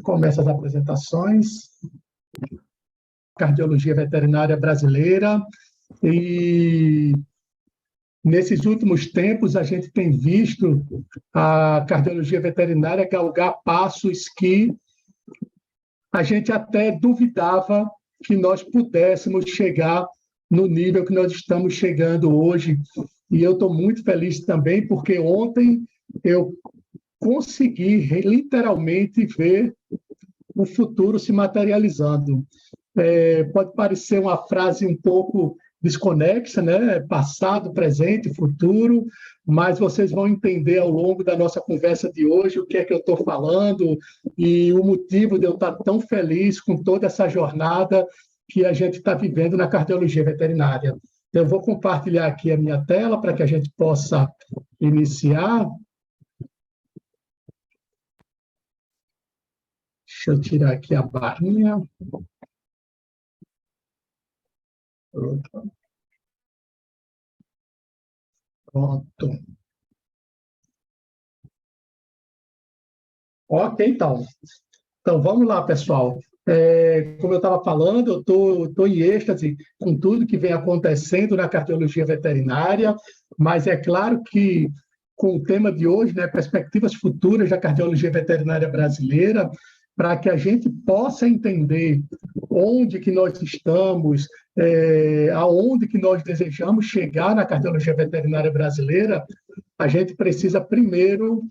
Começa as apresentações. Cardiologia Veterinária Brasileira. E nesses últimos tempos a gente tem visto a cardiologia veterinária galgar passos que a gente até duvidava que nós pudéssemos chegar no nível que nós estamos chegando hoje. E eu estou muito feliz também, porque ontem eu consegui literalmente ver o futuro se materializando. Pode parecer uma frase um pouco desconexa, né? Passado, presente, futuro, mas vocês vão entender ao longo da nossa conversa de hoje o que é que eu estou falando e o motivo de eu estar tão feliz com toda essa jornada que a gente está vivendo na cardiologia veterinária. Eu vou compartilhar aqui a minha tela para que a gente possa iniciar. Deixa eu tirar aqui a barrinha. Pronto. Ok, então. Então, vamos lá, pessoal. Como eu estava falando, eu estou em êxtase com tudo que vem acontecendo na cardiologia veterinária, mas é claro que, com o tema de hoje, né, perspectivas futuras da cardiologia veterinária brasileira, para que a gente possa entender onde que nós estamos, aonde que nós desejamos chegar na cardiologia veterinária brasileira, a gente precisa primeiro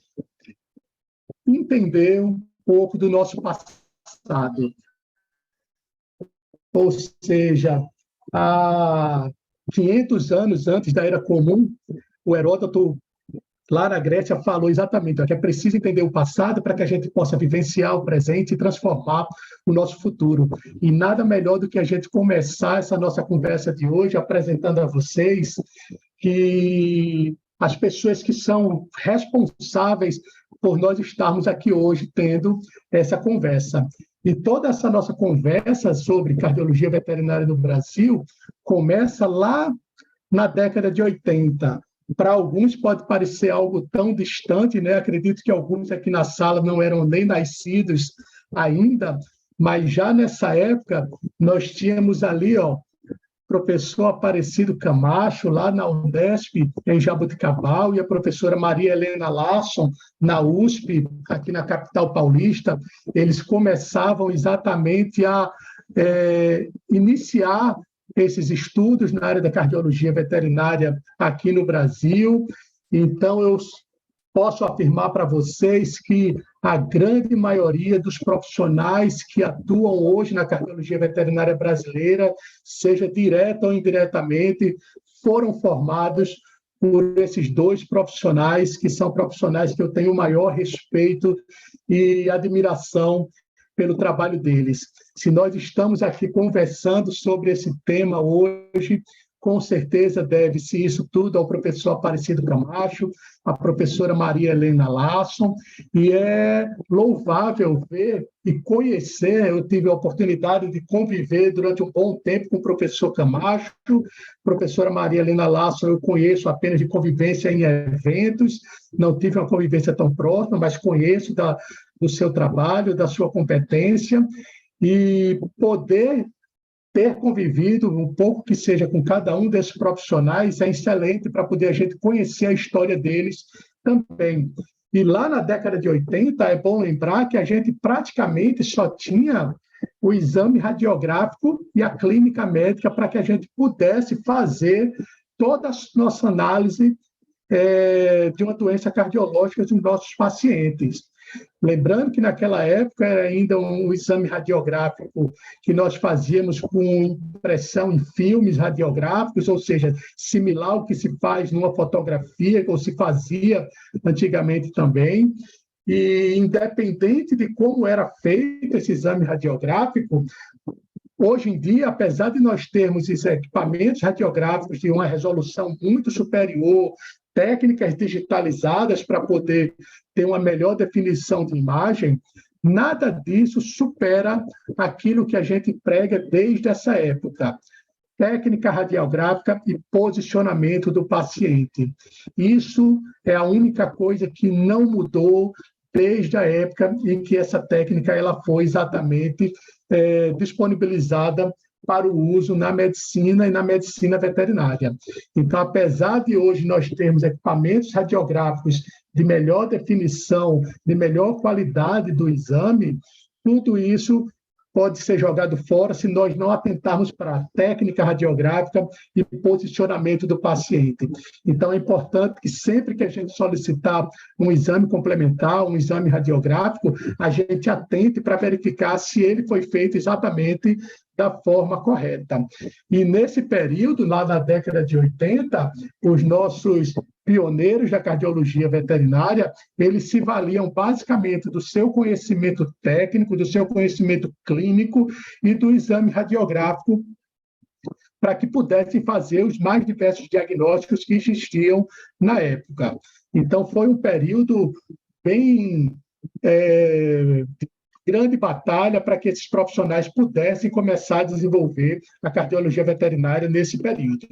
entender um pouco do nosso passado. Ou seja, há 500 anos antes da Era Comum, o Heródoto, lá na Grécia, falou exatamente que é preciso entender o passado para que a gente possa vivenciar o presente e transformar o nosso futuro. E nada melhor do que a gente começar essa nossa conversa de hoje apresentando a vocês que as pessoas que são responsáveis por nós estarmos aqui hoje tendo essa conversa. E toda essa nossa conversa sobre cardiologia veterinária no Brasil começa lá na década de 80. Para alguns pode parecer algo tão distante, né? Acredito que alguns aqui na sala não eram nem nascidos ainda, mas já nessa época nós tínhamos ali, professor Aparecido Camacho, lá na Udesp, em Jaboticabal, e a professora Maria Helena Lasson, na USP, aqui na capital paulista. Eles começavam exatamente a iniciar esses estudos na área da cardiologia veterinária aqui no Brasil. Então, eu posso afirmar para vocês que a grande maioria dos profissionais que atuam hoje na cardiologia veterinária brasileira, seja direta ou indiretamente, foram formados por esses dois profissionais, que são profissionais que eu tenho o maior respeito e admiração pelo trabalho deles. Se nós estamos aqui conversando sobre esse tema hoje, com certeza deve-se isso tudo ao professor Aparecido Camacho, à professora Maria Helena Lasson, e é louvável ver e conhecer. Eu tive a oportunidade de conviver durante um bom tempo com o professor Camacho, professora Maria Helena Lasson eu conheço apenas de convivência em eventos, não tive uma convivência tão próxima, mas conheço do seu trabalho, da sua competência, e poder ter convivido um pouco que seja com cada um desses profissionais é excelente para poder a gente conhecer a história deles também. E lá na década de 80, é bom lembrar que a gente praticamente só tinha o exame radiográfico e a clínica médica para que a gente pudesse fazer toda a nossa análise de uma doença cardiológica dos nossos pacientes. Lembrando que naquela época era ainda um exame radiográfico que nós fazíamos com impressão em filmes radiográficos, ou seja, similar ao que se faz numa fotografia, ou se fazia antigamente também. E independente de como era feito esse exame radiográfico, hoje em dia, apesar de nós termos esses equipamentos radiográficos de uma resolução muito superior, técnicas digitalizadas para poder ter uma melhor definição de imagem, nada disso supera aquilo que a gente prega desde essa época. Técnica radiográfica e posicionamento do paciente. Isso é a única coisa que não mudou desde a época em que essa técnica ela foi exatamente disponibilizada para o uso na medicina e na medicina veterinária. Então, apesar de hoje nós termos equipamentos radiográficos de melhor definição, de melhor qualidade do exame, tudo isso pode ser jogado fora se nós não atentarmos para a técnica radiográfica e posicionamento do paciente. Então, é importante que sempre que a gente solicitar um exame complementar, um exame radiográfico, a gente atente para verificar se ele foi feito exatamente da forma correta. E nesse período, lá na década de 80, os nossos pioneiros da cardiologia veterinária, eles se valiam basicamente do seu conhecimento técnico, do seu conhecimento clínico e do exame radiográfico para que pudessem fazer os mais diversos diagnósticos que existiam na época. Então, foi um período bem grande batalha para que esses profissionais pudessem começar a desenvolver a cardiologia veterinária nesse período.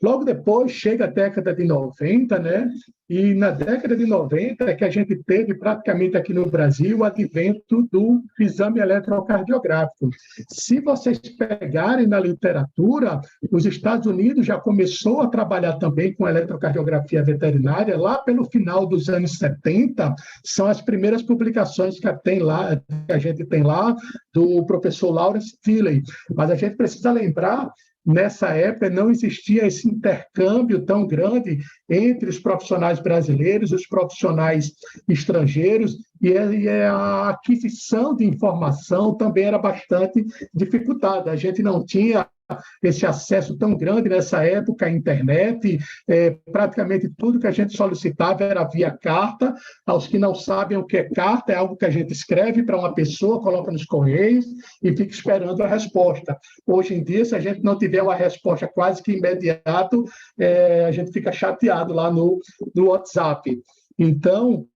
Logo depois, chega a década de 90, né? E na década de 90 é que a gente teve praticamente aqui no Brasil o advento do exame eletrocardiográfico. Se vocês pegarem na literatura, os Estados Unidos já começou a trabalhar também com eletrocardiografia veterinária lá pelo final dos anos 70, são as primeiras publicações que a gente tem lá do professor Lawrence Tilley. Mas a gente precisa lembrar, nessa época não existia esse intercâmbio tão grande entre os profissionais brasileiros e os profissionais estrangeiros, e a aquisição de informação também era bastante dificultada. A gente não tinha esse acesso tão grande nessa época à internet, praticamente tudo que a gente solicitava era via carta. Aos que não sabem o que é carta, é algo que a gente escreve para uma pessoa, coloca nos correios e fica esperando a resposta. Hoje em dia, se a gente não tiver uma resposta quase que imediata, a gente fica chateado lá no WhatsApp. Então,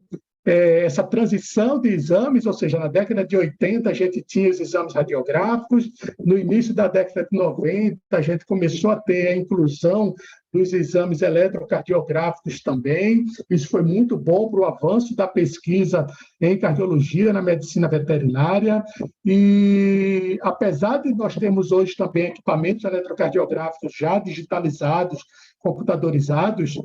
essa transição de exames, ou seja, na década de 80 a gente tinha os exames radiográficos, no início da década de 90 a gente começou a ter a inclusão dos exames eletrocardiográficos também. Isso foi muito bom para o avanço da pesquisa em cardiologia na medicina veterinária. E apesar de nós termos hoje também equipamentos eletrocardiográficos já digitalizados, computadorizados,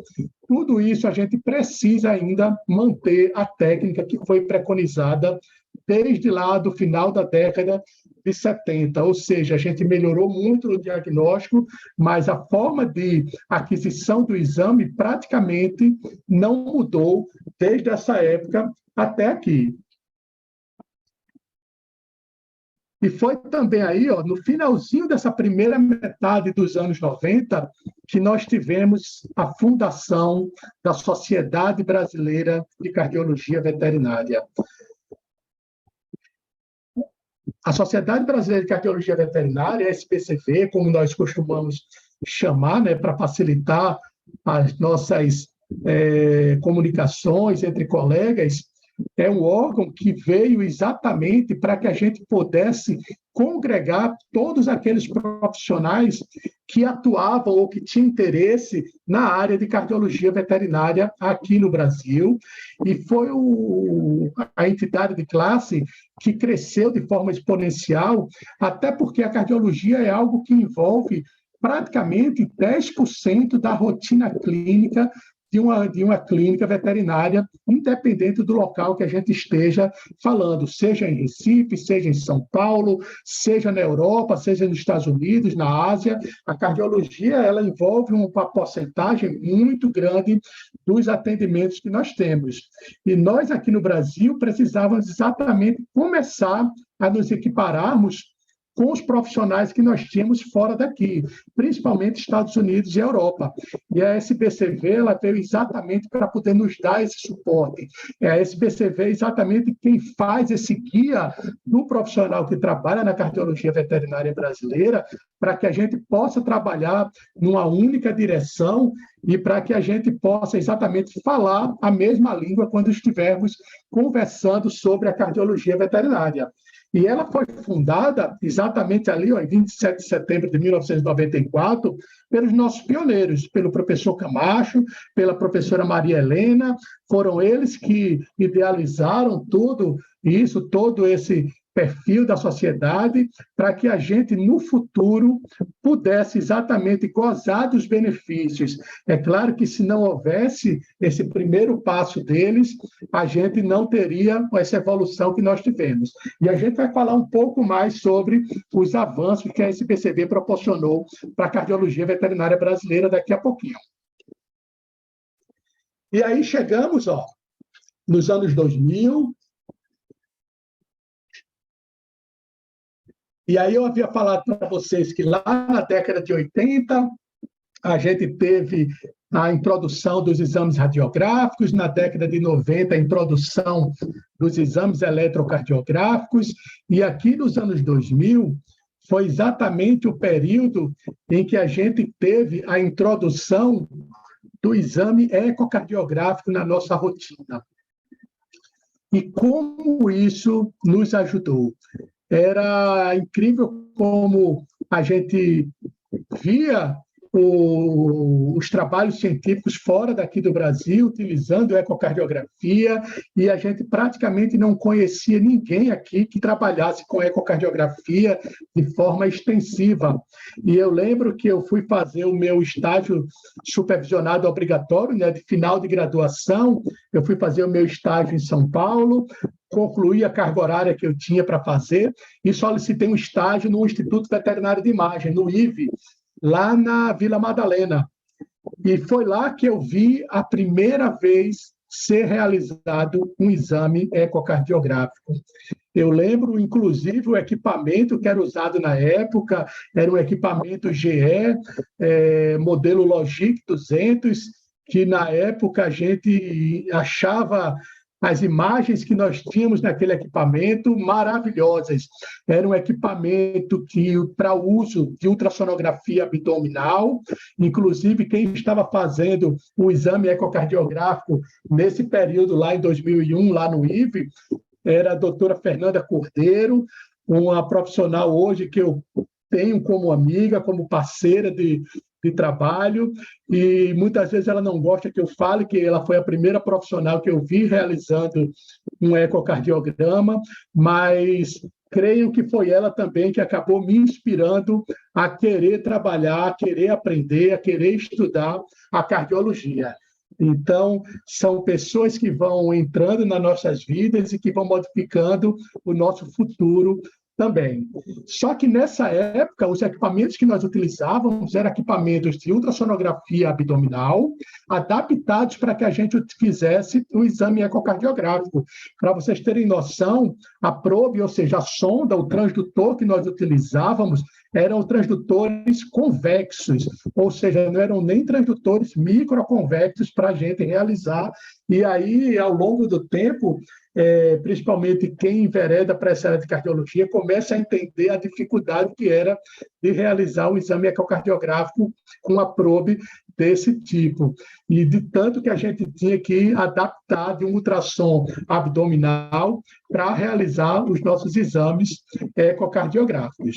tudo isso a gente precisa ainda manter a técnica que foi preconizada desde lá do final da década de 70, ou seja, a gente melhorou muito no diagnóstico, mas a forma de aquisição do exame praticamente não mudou desde essa época até aqui. E foi também aí, no finalzinho dessa primeira metade dos anos 90, que nós tivemos a fundação da Sociedade Brasileira de Cardiologia Veterinária. A Sociedade Brasileira de Cardiologia Veterinária, a SBCV, como nós costumamos chamar, né, para facilitar as nossas comunicações entre colegas, é um órgão que veio exatamente para que a gente pudesse congregar todos aqueles profissionais que atuavam ou que tinham interesse na área de cardiologia veterinária aqui no Brasil, e foi a entidade de classe que cresceu de forma exponencial, até porque a cardiologia é algo que envolve praticamente 10% da rotina clínica de uma clínica veterinária, independente do local que a gente esteja falando, seja em Recife, seja em São Paulo, seja na Europa, seja nos Estados Unidos, na Ásia. A cardiologia ela envolve uma porcentagem muito grande dos atendimentos que nós temos. E nós, aqui no Brasil, precisávamos exatamente começar a nos equipararmos com os profissionais que nós tínhamos fora daqui, principalmente Estados Unidos e Europa. E a SBCV ela veio exatamente para poder nos dar esse suporte. A SBCV é exatamente quem faz esse guia do profissional que trabalha na cardiologia veterinária brasileira, para que a gente possa trabalhar numa única direção e para que a gente possa exatamente falar a mesma língua quando estivermos conversando sobre a cardiologia veterinária. E ela foi fundada exatamente ali, ó, em 27 de setembro de 1994, pelos nossos pioneiros, pelo professor Camacho, pela professora Maria Helena. Foram eles que idealizaram tudo isso, todo esse perfil da sociedade, para que a gente, no futuro, pudesse exatamente gozar dos benefícios. É claro que, se não houvesse esse primeiro passo deles, a gente não teria essa evolução que nós tivemos. E a gente vai falar um pouco mais sobre os avanços que a SBCV proporcionou para a cardiologia veterinária brasileira daqui a pouquinho. E aí chegamos, ó, nos anos 2000, e aí eu havia falado para vocês que lá na década de 80, a gente teve a introdução dos exames radiográficos, na década de 90, a introdução dos exames eletrocardiográficos, e aqui nos anos 2000, foi exatamente o período em que a gente teve a introdução do exame ecocardiográfico na nossa rotina. E como isso nos ajudou? Era incrível como a gente via os trabalhos científicos fora daqui do Brasil, utilizando ecocardiografia, e a gente praticamente não conhecia ninguém aqui que trabalhasse com ecocardiografia de forma extensiva. E eu lembro que eu fui fazer o meu estágio supervisionado obrigatório, né, de final de graduação, eu fui fazer o meu estágio em São Paulo, concluí a carga horária que eu tinha para fazer e solicitei um estágio no Instituto Veterinário de Imagem, no IVE, lá na Vila Madalena. E foi lá que eu vi a primeira vez ser realizado um exame ecocardiográfico. Eu lembro, inclusive, o equipamento que era usado na época, era um equipamento GE, modelo Logic 200, que na época a gente achava as imagens que nós tínhamos naquele equipamento maravilhosas. Era um equipamento que, para uso de ultrassonografia abdominal, inclusive quem estava fazendo o exame ecocardiográfico nesse período lá em 2001, lá no IVE, era a doutora Fernanda Cordeiro, uma profissional hoje que eu tenho como amiga, como parceira de trabalho, e muitas vezes ela não gosta que eu fale que ela foi a primeira profissional que eu vi realizando um ecocardiograma, mas creio que foi ela também que acabou me inspirando a querer trabalhar, a querer aprender, a querer estudar a cardiologia. Então, são pessoas que vão entrando nas nossas vidas e que vão modificando o nosso futuro também. Só que nessa época, os equipamentos que nós utilizávamos eram equipamentos de ultrassonografia abdominal, adaptados para que a gente fizesse o exame ecocardiográfico. Para vocês terem noção, a probe, ou seja, a sonda, o transdutor que nós utilizávamos, eram transdutores convexos, ou seja, não eram nem transdutores microconvexos para a gente realizar. E aí, ao longo do tempo, principalmente quem envereda para essa área de cardiologia, começa a entender a dificuldade que era de realizar o exame ecocardiográfico com a probe desse tipo. E de tanto que a gente tinha que adaptar de um ultrassom abdominal para realizar os nossos exames ecocardiográficos.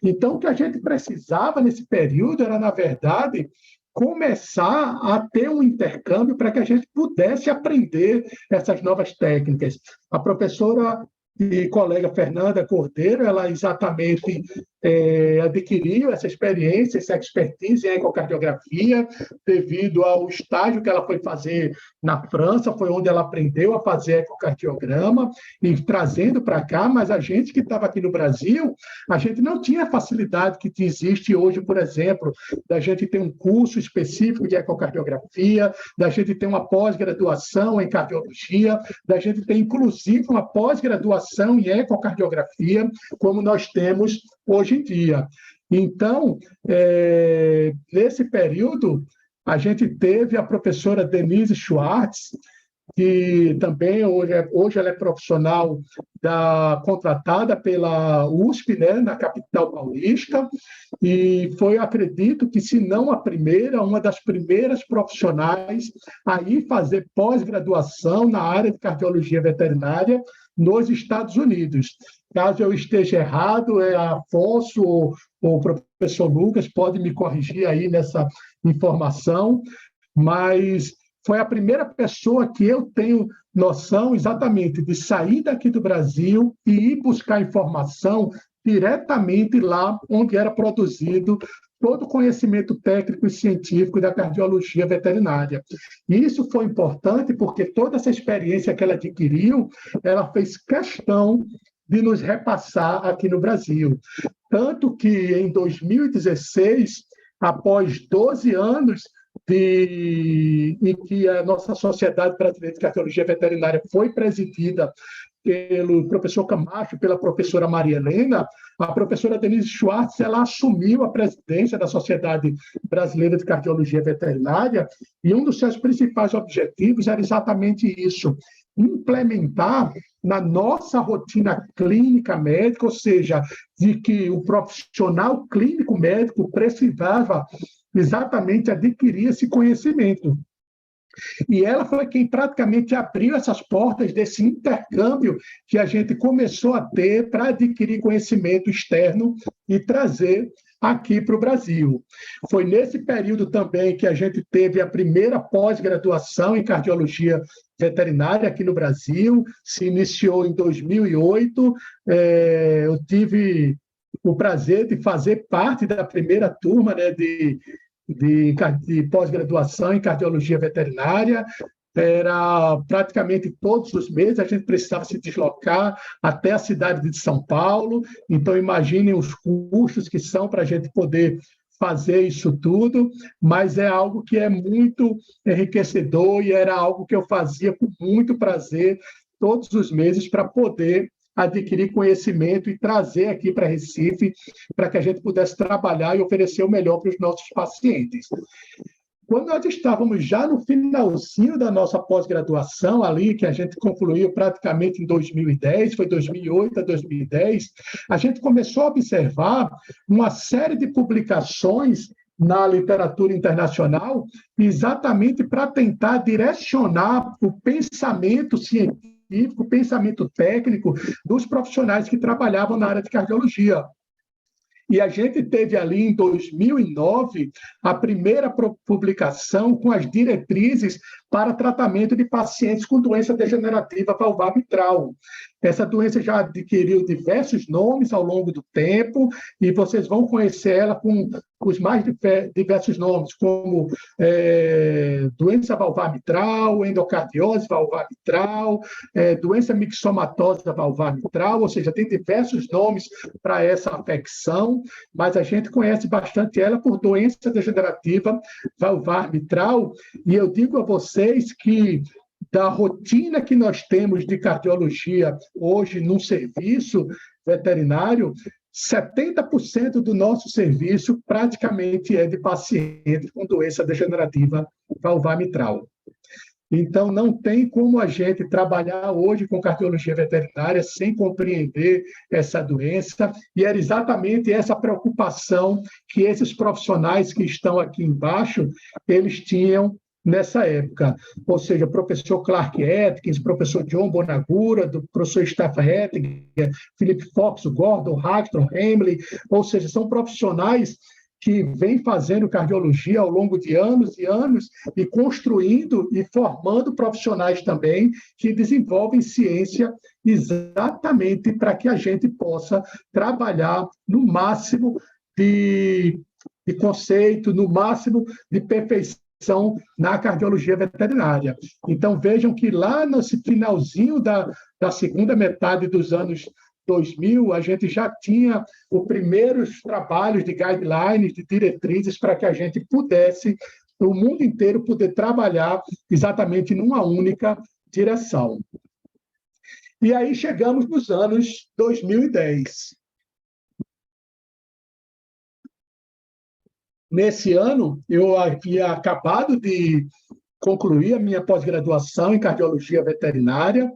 Então, o que a gente precisava nesse período era, na verdade, começar a ter um intercâmbio para que a gente pudesse aprender essas novas técnicas. A professora e colega Fernanda Cordeiro, ela exatamente adquiriu essa experiência, essa expertise em ecocardiografia, devido ao estágio que ela foi fazer na França, foi onde ela aprendeu a fazer ecocardiograma, e trazendo para cá, mas a gente que estava aqui no Brasil, a gente não tinha a facilidade que existe hoje, por exemplo, da gente ter um curso específico de ecocardiografia, da gente ter uma pós-graduação em cardiologia, da gente ter, inclusive, uma pós-graduação em ecocardiografia, como nós temos hoje em dia. Então, nesse período, a gente teve a professora Denise Schwartz, que também hoje ela é profissional contratada pela USP, né, na capital paulista, e foi, acredito que, se não a primeira, uma das primeiras profissionais a ir fazer pós-graduação na área de cardiologia veterinária nos Estados Unidos. Caso eu esteja errado, Afonso ou o professor Lucas pode me corrigir aí nessa informação, mas foi a primeira pessoa que eu tenho noção exatamente de sair daqui do Brasil e ir buscar informação diretamente lá onde era produzido todo o conhecimento técnico e científico da cardiologia veterinária. E isso foi importante porque toda essa experiência que ela adquiriu, ela fez questão de nos repassar aqui no Brasil. Tanto que, em 2016, após 12 anos em que a nossa Sociedade Brasileira de Cardiologia Veterinária foi presidida pelo professor Camacho, pela professora Maria Helena, a professora Denise Schwartz, ela assumiu a presidência da Sociedade Brasileira de Cardiologia Veterinária e um dos seus principais objetivos era exatamente isso, implementar na nossa rotina clínica médica, ou seja, de que o profissional clínico médico precisava exatamente adquirir esse conhecimento. E ela foi quem praticamente abriu essas portas desse intercâmbio que a gente começou a ter para adquirir conhecimento externo e trazer aqui para o Brasil. Foi nesse período também que a gente teve a primeira pós-graduação em cardiologia veterinária aqui no Brasil, se iniciou em 2008. Eu tive o prazer de fazer parte da primeira turma, né, de pós-graduação em cardiologia veterinária. Era praticamente todos os meses, a gente precisava se deslocar até a cidade de São Paulo, então imaginem os custos que são para a gente poder fazer isso tudo, mas é algo que é muito enriquecedor e era algo que eu fazia com muito prazer todos os meses para poder adquirir conhecimento e trazer aqui para Recife, para que a gente pudesse trabalhar e oferecer o melhor para os nossos pacientes. Quando nós estávamos já no finalzinho da nossa pós-graduação, ali, que a gente concluiu praticamente em 2010, foi 2008 a 2010, a gente começou a observar uma série de publicações na literatura internacional, exatamente para tentar direcionar o pensamento científico, o pensamento técnico dos profissionais que trabalhavam na área de cardiologia. E a gente teve ali, em 2009, a primeira publicação com as diretrizes para tratamento de pacientes com doença degenerativa valvar mitral. Essa doença já adquiriu diversos nomes ao longo do tempo e vocês vão conhecer ela com os mais diversos nomes, como doença valvar mitral, endocardiose valvar mitral, doença mixomatosa valvar mitral, ou seja, tem diversos nomes para essa afecção, mas a gente conhece bastante ela por doença degenerativa valvar mitral, e eu digo a vocês que da rotina que nós temos de cardiologia hoje no serviço veterinário, 70% do nosso serviço praticamente é de pacientes com doença degenerativa valvar mitral. Então, não tem como a gente trabalhar hoje com cardiologia veterinária sem compreender essa doença, e era exatamente essa preocupação que esses profissionais que estão aqui embaixo, eles tinham nessa época, ou seja, o professor Clark Atkins, professor John Bonagura, do professor Stafford Ettinger, Philip Fox, Gordon Hagstrom, Hamley, ou seja, são profissionais que vêm fazendo cardiologia ao longo de anos e anos e construindo e formando profissionais também que desenvolvem ciência exatamente para que a gente possa trabalhar no máximo de conceito, no máximo de perfeição na cardiologia veterinária. Então, vejam que lá no finalzinho da segunda metade dos anos 2000, a gente já tinha os primeiros trabalhos de guidelines, de diretrizes, para que a gente pudesse, o mundo inteiro, poder trabalhar exatamente numa única direção. E aí chegamos nos anos 2010. Nesse ano, eu havia acabado de concluir a minha pós-graduação em cardiologia veterinária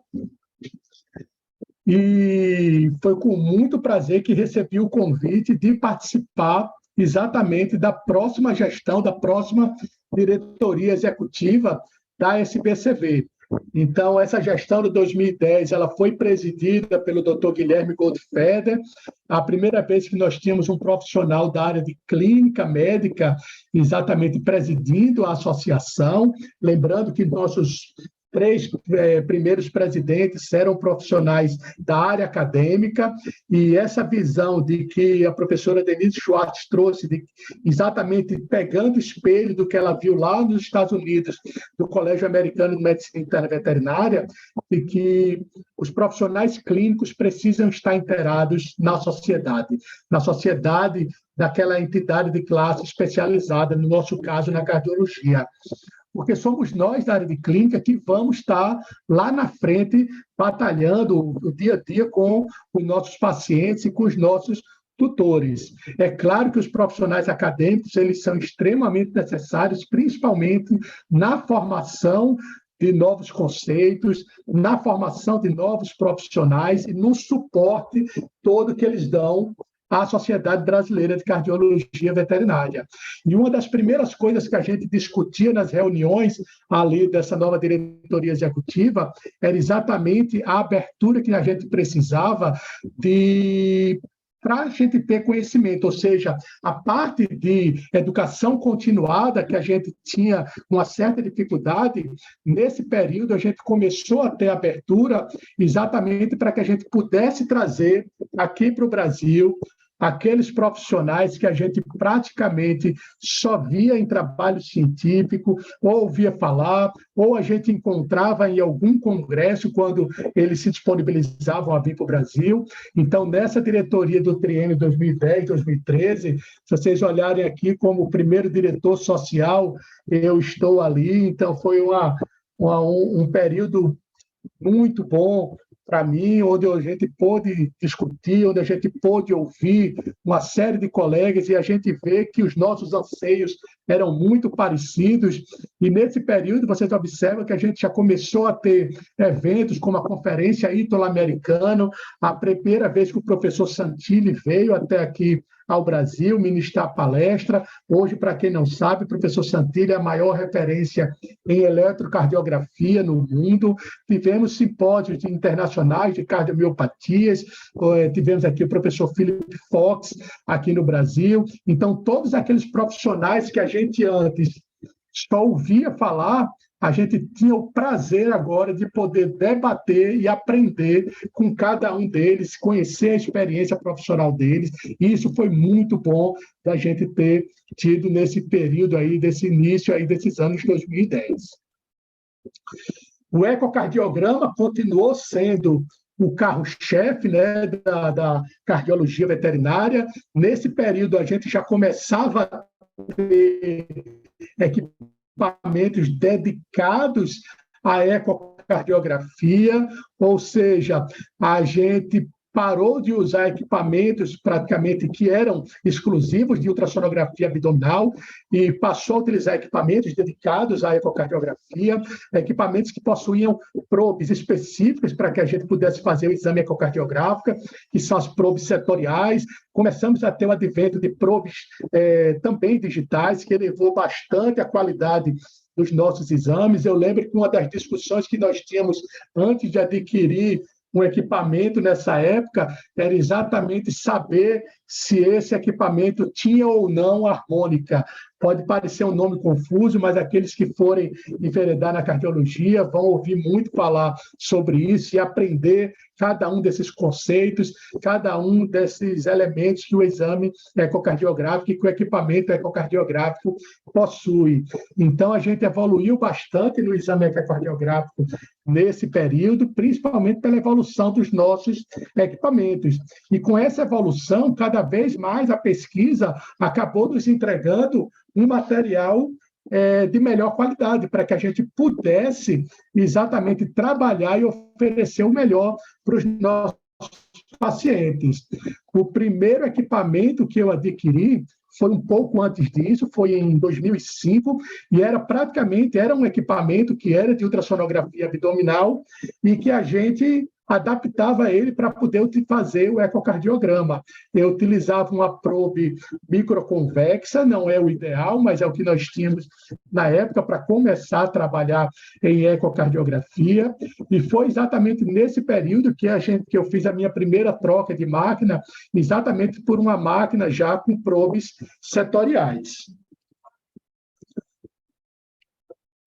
e foi com muito prazer que recebi o convite de participar exatamente da próxima gestão, da próxima diretoria executiva da SBCV. Então, essa gestão de 2010 ela foi presidida pelo Dr. Guilherme Goldfeder, a primeira vez que nós tínhamos um profissional da área de clínica médica exatamente presidindo a associação, lembrando que nossos três primeiros presidentes eram profissionais da área acadêmica, e essa visão de que a professora Denise Schwartz trouxe, de, exatamente pegando o espelho do que ela viu lá nos Estados Unidos, do Colégio Americano de Medicina Interna Veterinária, de que os profissionais clínicos precisam estar inteirados na sociedade daquela entidade de classe especializada, no nosso caso, na cardiologia, porque somos nós da área de clínica que vamos estar lá na frente batalhando o dia a dia com os nossos pacientes e com os nossos tutores. É claro que os profissionais acadêmicos eles são extremamente necessários, principalmente na formação de novos conceitos, na formação de novos profissionais e no suporte todo que eles dão à Sociedade Brasileira de Cardiologia Veterinária. E uma das primeiras coisas que a gente discutia nas reuniões ali dessa nova diretoria executiva era exatamente a abertura que a gente precisava para a gente ter conhecimento, ou seja, a parte de educação continuada que a gente tinha uma certa dificuldade, nesse período a gente começou a ter abertura exatamente para que a gente pudesse trazer aqui para o Brasil aqueles profissionais que a gente praticamente só via em trabalho científico, ou ouvia falar, ou a gente encontrava em algum congresso quando eles se disponibilizavam a vir para o Brasil. Então, nessa diretoria do triênio 2010-2013, se vocês olharem aqui como primeiro diretor social, eu estou ali, então foi um período muito bom para mim, onde a gente pôde discutir, onde a gente pôde ouvir uma série de colegas e a gente vê que os nossos anseios eram muito parecidos. E nesse período, vocês observam que a gente já começou a ter eventos como a Conferência Ítalo-Americana, a primeira vez que o professor Santilli veio até aqui ao Brasil ministrar palestra. Hoje, para quem não sabe, o professor Santilli é a maior referência em eletrocardiografia no mundo. Tivemos simpósios internacionais de cardiomiopatias, tivemos aqui o professor Philip Fox aqui no Brasil. Então, todos aqueles profissionais que a gente antes só ouvia falar, a gente tinha o prazer agora de poder debater e aprender com cada um deles, conhecer a experiência profissional deles, e isso foi muito bom da gente ter tido nesse período aí, desse início aí desses anos de 2010. O ecocardiograma continuou sendo o carro-chefe, né, da cardiologia veterinária. Nesse período, a gente já começava a ter equipamentos dedicados à ecocardiografia, ou seja, a gente parou de usar equipamentos praticamente que eram exclusivos de ultrassonografia abdominal e passou a utilizar equipamentos dedicados à ecocardiografia, equipamentos que possuíam probes específicas para que a gente pudesse fazer o exame ecocardiográfico, que são as probes setoriais. Começamos a ter o advento de probes também digitais, que elevou bastante a qualidade dos nossos exames. Eu lembro que uma das discussões que nós tínhamos antes de adquirir um equipamento nessa época era exatamente saber se esse equipamento tinha ou não harmônica. Pode parecer um nome confuso, mas aqueles que forem enveredar na cardiologia vão ouvir muito falar sobre isso e aprender cada um desses conceitos, cada um desses elementos que o exame ecocardiográfico e que o equipamento ecocardiográfico possui. Então, a gente evoluiu bastante no exame ecocardiográfico nesse período, principalmente pela evolução dos nossos equipamentos. E com essa evolução, cada vez mais a pesquisa acabou nos entregando um material de melhor qualidade, para que a gente pudesse exatamente trabalhar e oferecer o melhor para os nossos pacientes. O primeiro equipamento que eu adquiri foi um pouco antes disso, foi em 2005, e era um equipamento que era de ultrassonografia abdominal e que a gente adaptava ele para poder fazer o ecocardiograma. Eu utilizava uma probe microconvexa, não é o ideal, mas é o que nós tínhamos na época para começar a trabalhar em ecocardiografia, e foi exatamente nesse período que eu fiz a minha primeira troca de máquina, exatamente por uma máquina já com probes setoriais.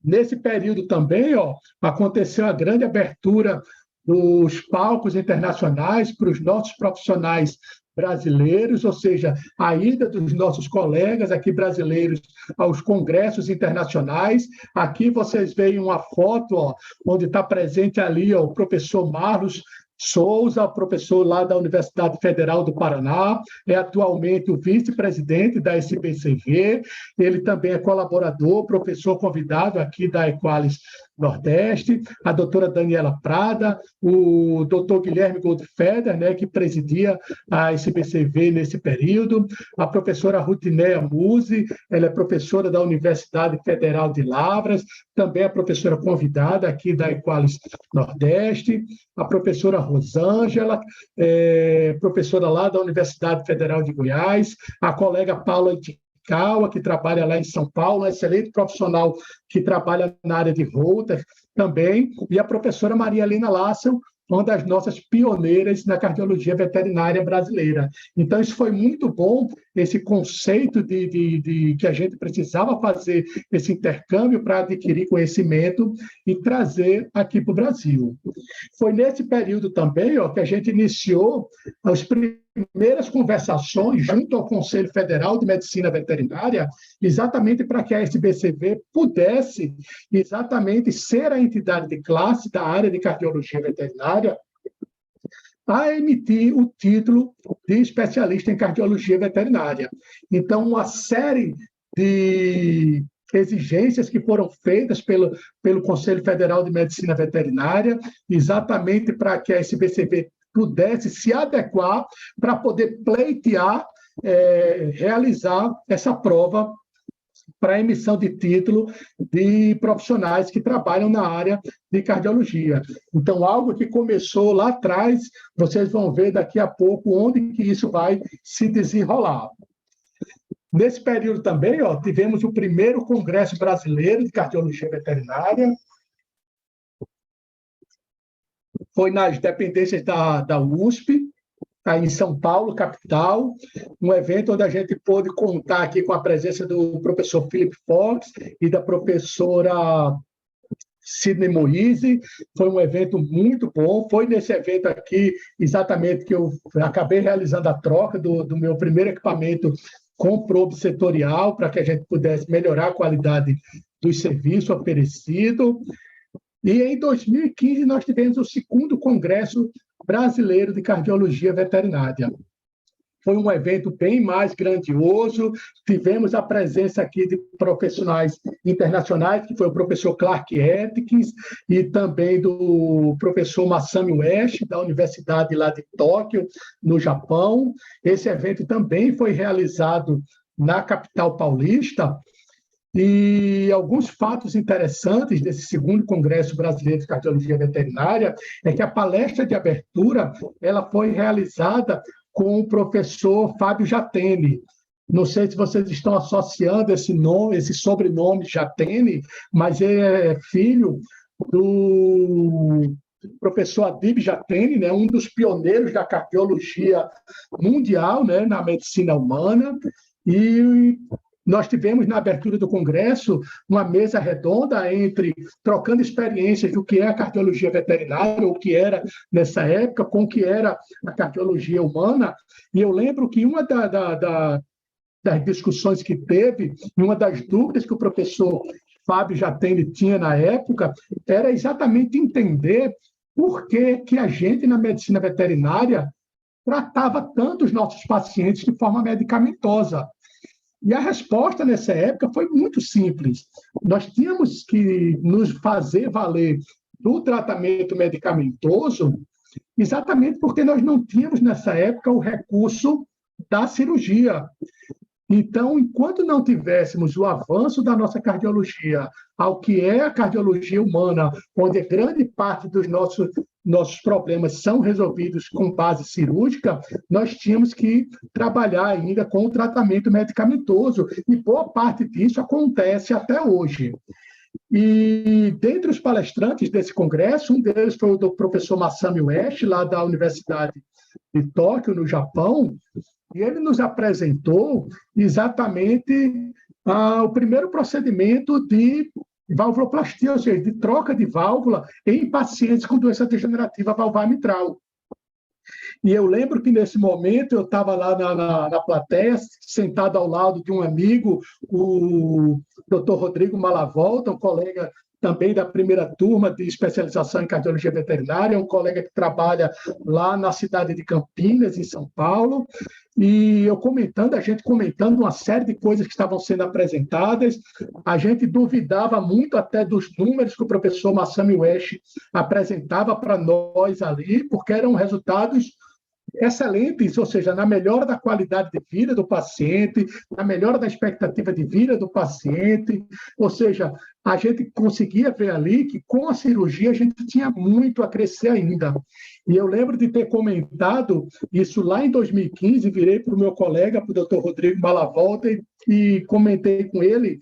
Nesse período também, aconteceu a grande abertura dos palcos internacionais para os nossos profissionais brasileiros, ou seja, a ida dos nossos colegas aqui brasileiros aos congressos internacionais. Aqui vocês veem uma foto, onde está presente ali o professor Marlos Souza, professor lá da Universidade Federal do Paraná, é atualmente o vice-presidente da SBCV, ele também é colaborador, professor convidado aqui da Equalis Nordeste, a doutora Daniela Prada, o doutor Guilherme Goldfeder, né, que presidia a SBCV nesse período, a professora Rutineia Musi, ela é professora da Universidade Federal de Lavras, também é professora convidada aqui da Equalis Nordeste, a professora Rosângela, professora lá da Universidade Federal de Goiás, a colega Paula Itikawa, que trabalha lá em São Paulo, um excelente profissional que trabalha na área de Holter também, e a professora Maria Helena Lassel, uma das nossas pioneiras na cardiologia veterinária brasileira. Então, isso foi muito bom, esse conceito de que a gente precisava fazer esse intercâmbio para adquirir conhecimento e trazer aqui para o Brasil. Foi nesse período também que a gente iniciou as primeiras conversações junto ao Conselho Federal de Medicina Veterinária, exatamente para que a SBCV pudesse exatamente ser a entidade de classe da área de cardiologia veterinária a emitir o título de especialista em cardiologia veterinária. Então, uma série de exigências que foram feitas pelo Conselho Federal de Medicina Veterinária, exatamente para que a SBCV pudesse se adequar para poder pleitear, realizar essa prova para a emissão de título de profissionais que trabalham na área de cardiologia. Então, algo que começou lá atrás, vocês vão ver daqui a pouco onde que isso vai se desenrolar. Nesse período também, tivemos o primeiro Congresso Brasileiro de Cardiologia Veterinária. Foi nas dependências da USP, aí em São Paulo, capital, um evento onde a gente pôde contar aqui com a presença do professor Philip Fox e da professora Sidney Moise. Foi um evento muito bom. Foi nesse evento aqui, exatamente, que eu acabei realizando a troca do meu primeiro equipamento com probe setorial, para que a gente pudesse melhorar a qualidade do serviço oferecido. E em 2015 nós tivemos o segundo Congresso Brasileiro de Cardiologia Veterinária. Foi um evento bem mais grandioso, tivemos a presença aqui de profissionais internacionais, que foi o professor Clark Atkins, e também do professor Masami Ueshi, da Universidade lá de Tóquio, no Japão. Esse evento também foi realizado na capital paulista, e alguns fatos interessantes desse segundo Congresso Brasileiro de Cardiologia Veterinária é que a palestra de abertura ela foi realizada com o professor Fábio Jatene. Não sei se vocês estão associando esse sobrenome Jatene, mas ele é filho do professor Adib Jatene, né, um dos pioneiros da cardiologia mundial, né, na medicina humana, e nós tivemos, na abertura do Congresso, uma mesa redonda trocando experiências do que é a cardiologia veterinária, ou o que era nessa época, com o que era a cardiologia humana. E eu lembro que uma das discussões que teve, e uma das dúvidas que o professor Fábio Jatene tinha na época, era exatamente entender por que a gente, na medicina veterinária, tratava tanto os nossos pacientes de forma medicamentosa. E a resposta nessa época foi muito simples. Nós tínhamos que nos fazer valer do tratamento medicamentoso exatamente porque nós não tínhamos nessa época o recurso da cirurgia. Então, enquanto não tivéssemos o avanço da nossa cardiologia ao que é a cardiologia humana, onde grande parte dos nossos problemas são resolvidos com base cirúrgica, nós tínhamos que trabalhar ainda com o tratamento medicamentoso, e boa parte disso acontece até hoje. E dentre os palestrantes desse congresso, um deles foi o professor Masami Ueshi, lá da Universidade de Tóquio, no Japão, e ele nos apresentou exatamente o primeiro procedimento de valvuloplastia, ou seja, de troca de válvula em pacientes com doença degenerativa valvar mitral. E eu lembro que, nesse momento, eu estava lá na plateia, sentado ao lado de um amigo, o Dr. Rodrigo Malavolta, um colega também da primeira turma de especialização em cardiologia veterinária, um colega que trabalha lá na cidade de Campinas, em São Paulo, e a gente comentando uma série de coisas que estavam sendo apresentadas. A gente duvidava muito até dos números que o professor Masami Ueshi apresentava para nós ali, porque eram resultados excelentes, ou seja, na melhora da qualidade de vida do paciente, na melhora da expectativa de vida do paciente, ou seja, a gente conseguia ver ali que com a cirurgia a gente tinha muito a crescer ainda. E eu lembro de ter comentado isso lá em 2015, virei para o meu colega, para o Dr. Rodrigo Malavolta, e comentei com ele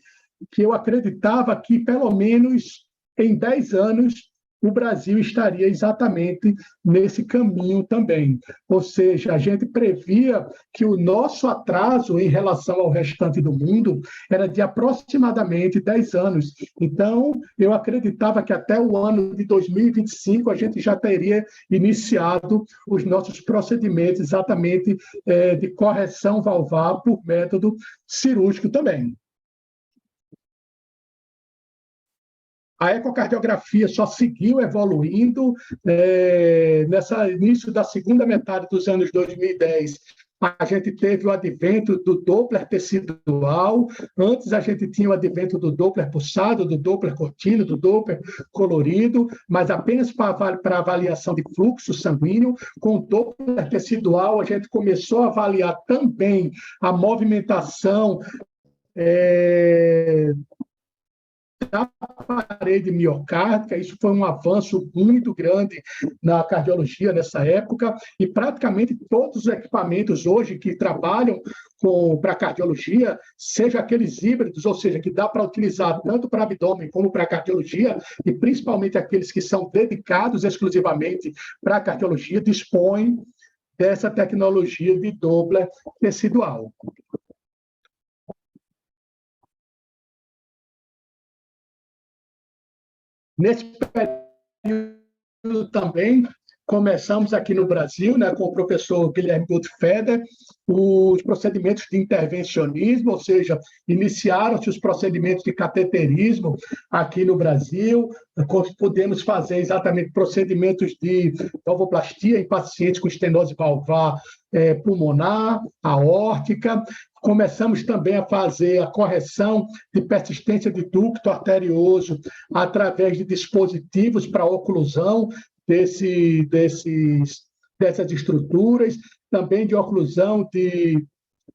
que eu acreditava que, pelo menos em 10 anos, o Brasil estaria exatamente nesse caminho também. Ou seja, a gente previa que o nosso atraso em relação ao restante do mundo era de aproximadamente 10 anos. Então, eu acreditava que até o ano de 2025 a gente já teria iniciado os nossos procedimentos exatamente de correção valvar por método cirúrgico também. A ecocardiografia só seguiu evoluindo nesse início da segunda metade dos anos 2010. A gente teve o advento do Doppler tecidual, antes a gente tinha o advento do Doppler pulsado, do Doppler contínuo, do Doppler colorido, mas apenas para avaliação de fluxo sanguíneo. Com o Doppler tecidual, a gente começou a avaliar também a movimentação da parede miocárdica. Isso foi um avanço muito grande na cardiologia nessa época, e praticamente todos os equipamentos hoje que trabalham para cardiologia, seja aqueles híbridos, ou seja, que dá para utilizar tanto para abdômen como para cardiologia, e principalmente aqueles que são dedicados exclusivamente para cardiologia, dispõem dessa tecnologia de Doppler tecidual. Nesse período também, começamos aqui no Brasil, com o professor Guilherme Goldfeder, os procedimentos de intervencionismo, ou seja, iniciaram-se os procedimentos de cateterismo aqui no Brasil. Podemos fazer exatamente procedimentos de valvoplastia em pacientes com estenose valvar pulmonar, aórtica. Começamos também a fazer a correção de persistência de ducto arterioso através de dispositivos para oclusão dessas estruturas, também de oclusão de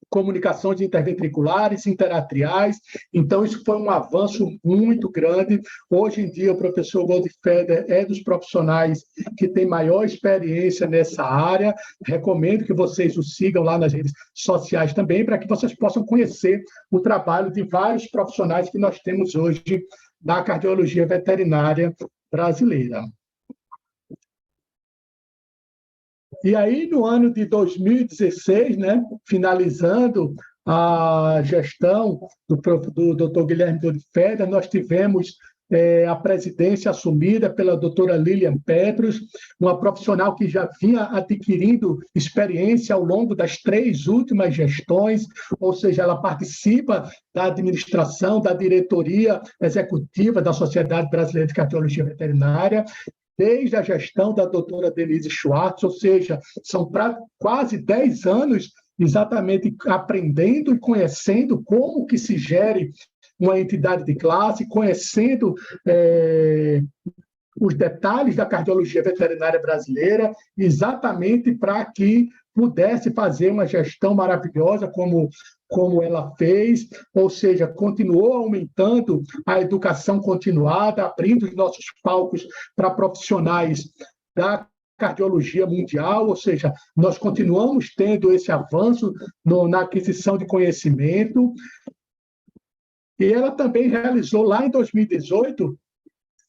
comunicações interventriculares, interatriais. Então, isso foi um avanço muito grande. Hoje em dia, o professor Goldfeder é dos profissionais que tem maior experiência nessa área. Recomendo que vocês o sigam lá nas redes sociais também, para que vocês possam conhecer o trabalho de vários profissionais que nós temos hoje da cardiologia veterinária brasileira. E aí, no ano de 2016, finalizando a gestão do Dr. Guilherme Goldfeder, nós tivemos a presidência assumida pela doutora Lilian Petros, uma profissional que já vinha adquirindo experiência ao longo das 3 últimas gestões, ou seja, ela participa da administração, da diretoria executiva da Sociedade Brasileira de Cardiologia Veterinária, desde a gestão da doutora Denise Schwartz, ou seja, são quase 10 anos exatamente aprendendo e conhecendo como que se gere uma entidade de classe, conhecendo os detalhes da cardiologia veterinária brasileira, exatamente para que pudesse fazer uma gestão maravilhosa, como como ela fez, ou seja, continuou aumentando a educação continuada, abrindo os nossos palcos para profissionais da cardiologia mundial, ou seja, nós continuamos tendo esse avanço na aquisição de conhecimento. E ela também realizou, lá em 2018,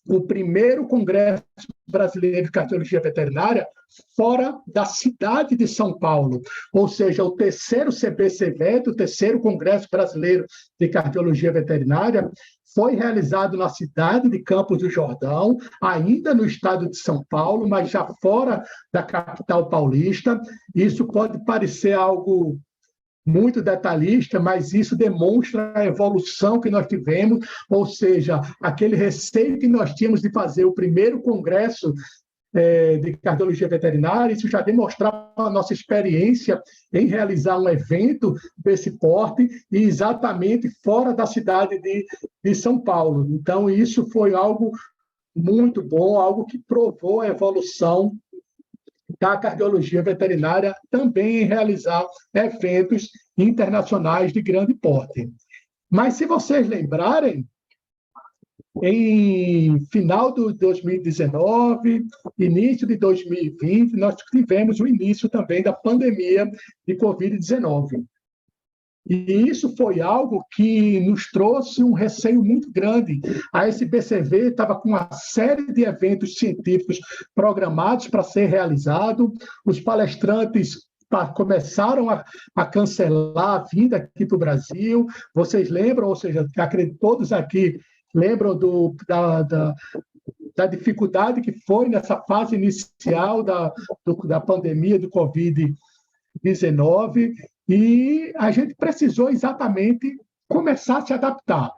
o primeiro Congresso Brasileiro de Cardiologia Veterinária fora da cidade de São Paulo, ou seja, o terceiro CBCVET, o terceiro Congresso Brasileiro de Cardiologia Veterinária, foi realizado na cidade de Campos do Jordão, ainda no estado de São Paulo, mas já fora da capital paulista. Isso pode parecer algo muito detalhista, mas isso demonstra a evolução que nós tivemos, ou seja, aquele receio que nós tínhamos de fazer o primeiro congresso de cardiologia veterinária, isso já demonstrava a nossa experiência em realizar um evento desse porte e exatamente fora da cidade de São Paulo. Então, isso foi algo muito bom, algo que provou a evolução da cardiologia veterinária também em realizar eventos internacionais de grande porte. Mas, se vocês lembrarem, em final de 2019, início de 2020, nós tivemos o início também da pandemia de Covid-19. E isso foi algo que nos trouxe um receio muito grande. A SBCV estava com uma série de eventos científicos programados para ser realizado, os palestrantes começaram a cancelar a vinda aqui para o Brasil. Vocês lembram, ou seja, acredito todos aqui lembram da dificuldade que foi nessa fase inicial da pandemia do Covid-19, e a gente precisou exatamente começar a se adaptar.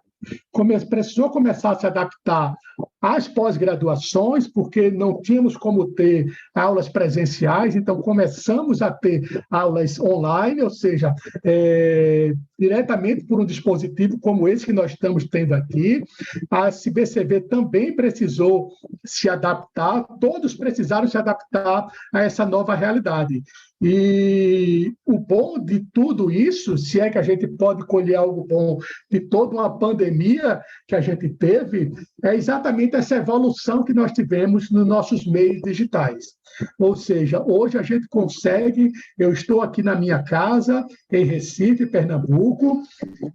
Precisou começar a se adaptar às pós-graduações, porque não tínhamos como ter aulas presenciais, então começamos a ter aulas online, ou seja, diretamente por um dispositivo como esse que nós estamos tendo aqui. A SBCV também precisou se adaptar, todos precisaram se adaptar a essa nova realidade. E o bom de tudo isso, se é que a gente pode colher algo bom de toda uma pandemia que a gente teve, é exatamente essa evolução que nós tivemos nos nossos meios digitais. Ou seja, hoje a gente consegue, eu estou aqui na minha casa, em Recife, Pernambuco,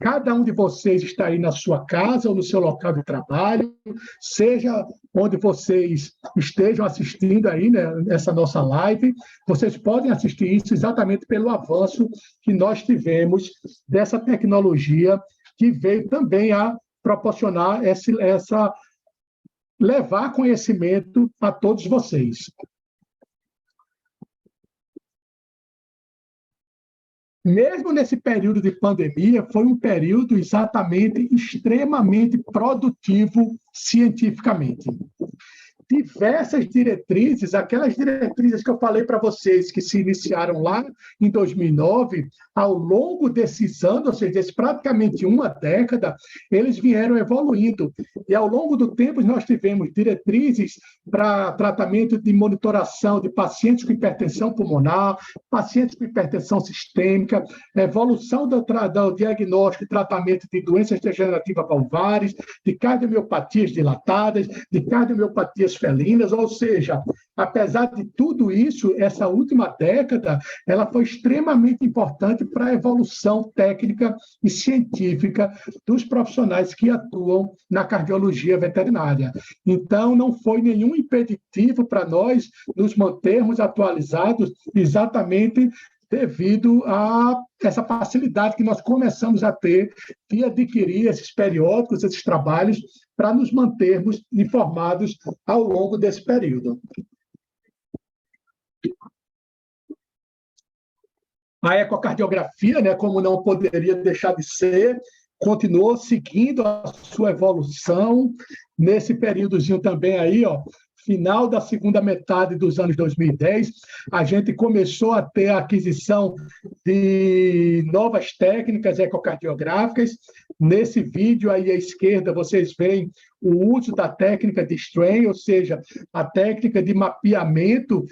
cada um de vocês está aí na sua casa ou no seu local de trabalho, seja onde vocês estejam assistindo aí, né, nessa nossa live, vocês podem assistir isso exatamente pelo avanço que nós tivemos dessa tecnologia que veio também a proporcionar levar conhecimento a todos vocês. Mesmo nesse período de pandemia, foi um período exatamente extremamente produtivo cientificamente. Diversas diretrizes, aquelas diretrizes que eu falei para vocês, que se iniciaram lá em 2009, ao longo desses anos, ou seja, praticamente uma década, eles vieram evoluindo. E ao longo do tempo, nós tivemos diretrizes para tratamento de monitoração de pacientes com hipertensão pulmonar, pacientes com hipertensão sistêmica, evolução do diagnóstico e tratamento de doenças degenerativas valvares, de cardiomiopatias dilatadas, de cardiomiopatias felinas, ou seja, apesar de tudo isso, essa última década, ela foi extremamente importante para a evolução técnica e científica dos profissionais que atuam na cardiologia veterinária. Então, não foi nenhum impeditivo para nós nos mantermos atualizados exatamente devido a essa facilidade que nós começamos a ter de adquirir esses periódicos, esses trabalhos, para nos mantermos informados ao longo desse período. A ecocardiografia, né, como não poderia deixar de ser, continuou seguindo a sua evolução nesse períodozinho também aí, final da segunda metade dos anos 2010, a gente começou a ter a aquisição de novas técnicas ecocardiográficas. Nesse vídeo aí à esquerda, vocês veem o uso da técnica de strain, ou seja, a técnica de mapeamento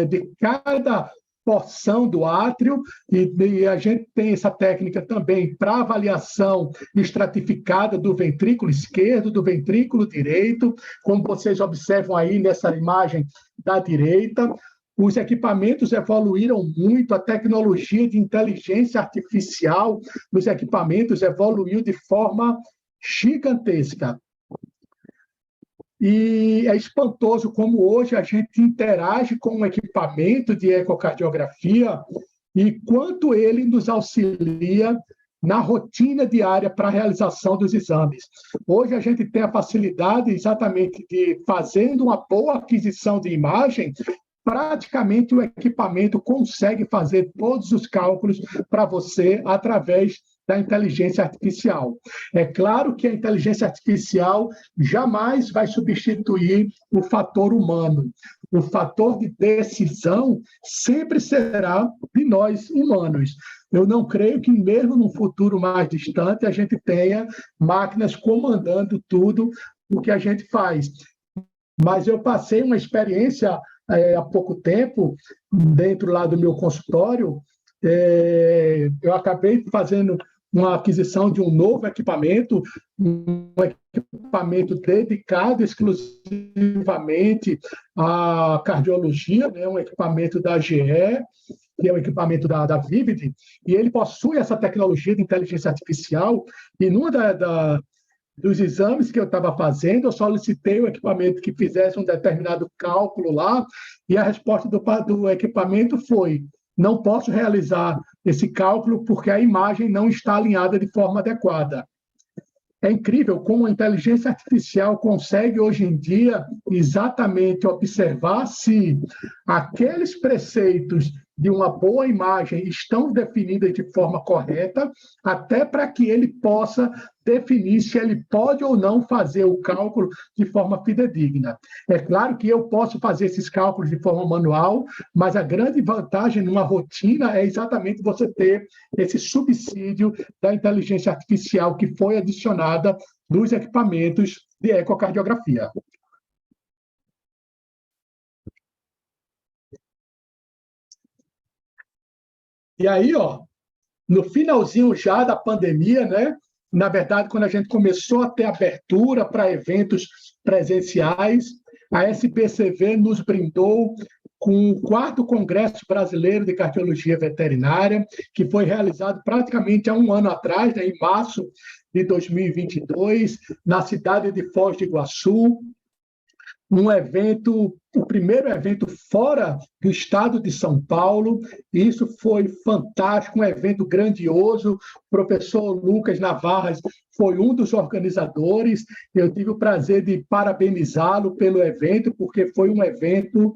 de cada porção do átrio, e a gente tem essa técnica também para avaliação estratificada do ventrículo esquerdo, do ventrículo direito, como vocês observam aí nessa imagem da direita. Os equipamentos evoluíram muito, a tecnologia de inteligência artificial nos equipamentos evoluiu de forma gigantesca. E é espantoso como hoje a gente interage com um equipamento de ecocardiografia e quanto ele nos auxilia na rotina diária para a realização dos exames. Hoje a gente tem a facilidade exatamente de, fazendo uma boa aquisição de imagem, praticamente o equipamento consegue fazer todos os cálculos para você através da inteligência artificial. É claro que a inteligência artificial jamais vai substituir o fator humano. O fator de decisão sempre será de nós humanos. Eu não creio que, mesmo num futuro mais distante, a gente tenha máquinas comandando tudo o que a gente faz. Mas eu passei uma experiência há pouco tempo, dentro lá do meu consultório, eu acabei fazendo uma aquisição de um novo equipamento, um equipamento dedicado exclusivamente à cardiologia, né? Um equipamento da GE, que é um equipamento da Vivid, e ele possui essa tecnologia de inteligência artificial, e numa dos exames que eu estava fazendo, eu solicitei o equipamento que fizesse um determinado cálculo lá, e a resposta do equipamento foi: não posso realizar esse cálculo porque a imagem não está alinhada de forma adequada. É incrível como a inteligência artificial consegue, hoje em dia, exatamente observar se aqueles preceitos de uma boa imagem estão definidas de forma correta, até para que ele possa definir se ele pode ou não fazer o cálculo de forma fidedigna. É claro que eu posso fazer esses cálculos de forma manual, mas a grande vantagem numa rotina é exatamente você ter esse subsídio da inteligência artificial que foi adicionada nos equipamentos de ecocardiografia. E aí, no finalzinho já da pandemia, né? Na verdade, quando a gente começou a ter abertura para eventos presenciais, a SBCV nos brindou com o 4º Congresso Brasileiro de Cardiologia Veterinária, que foi realizado praticamente há um ano atrás, né, em março de 2022, na cidade de Foz do Iguaçu, um evento, o primeiro evento fora do estado de São Paulo. Isso foi fantástico, um evento grandioso. O professor Lucas Navarras foi um dos organizadores. Eu tive o prazer de parabenizá-lo pelo evento, porque foi um evento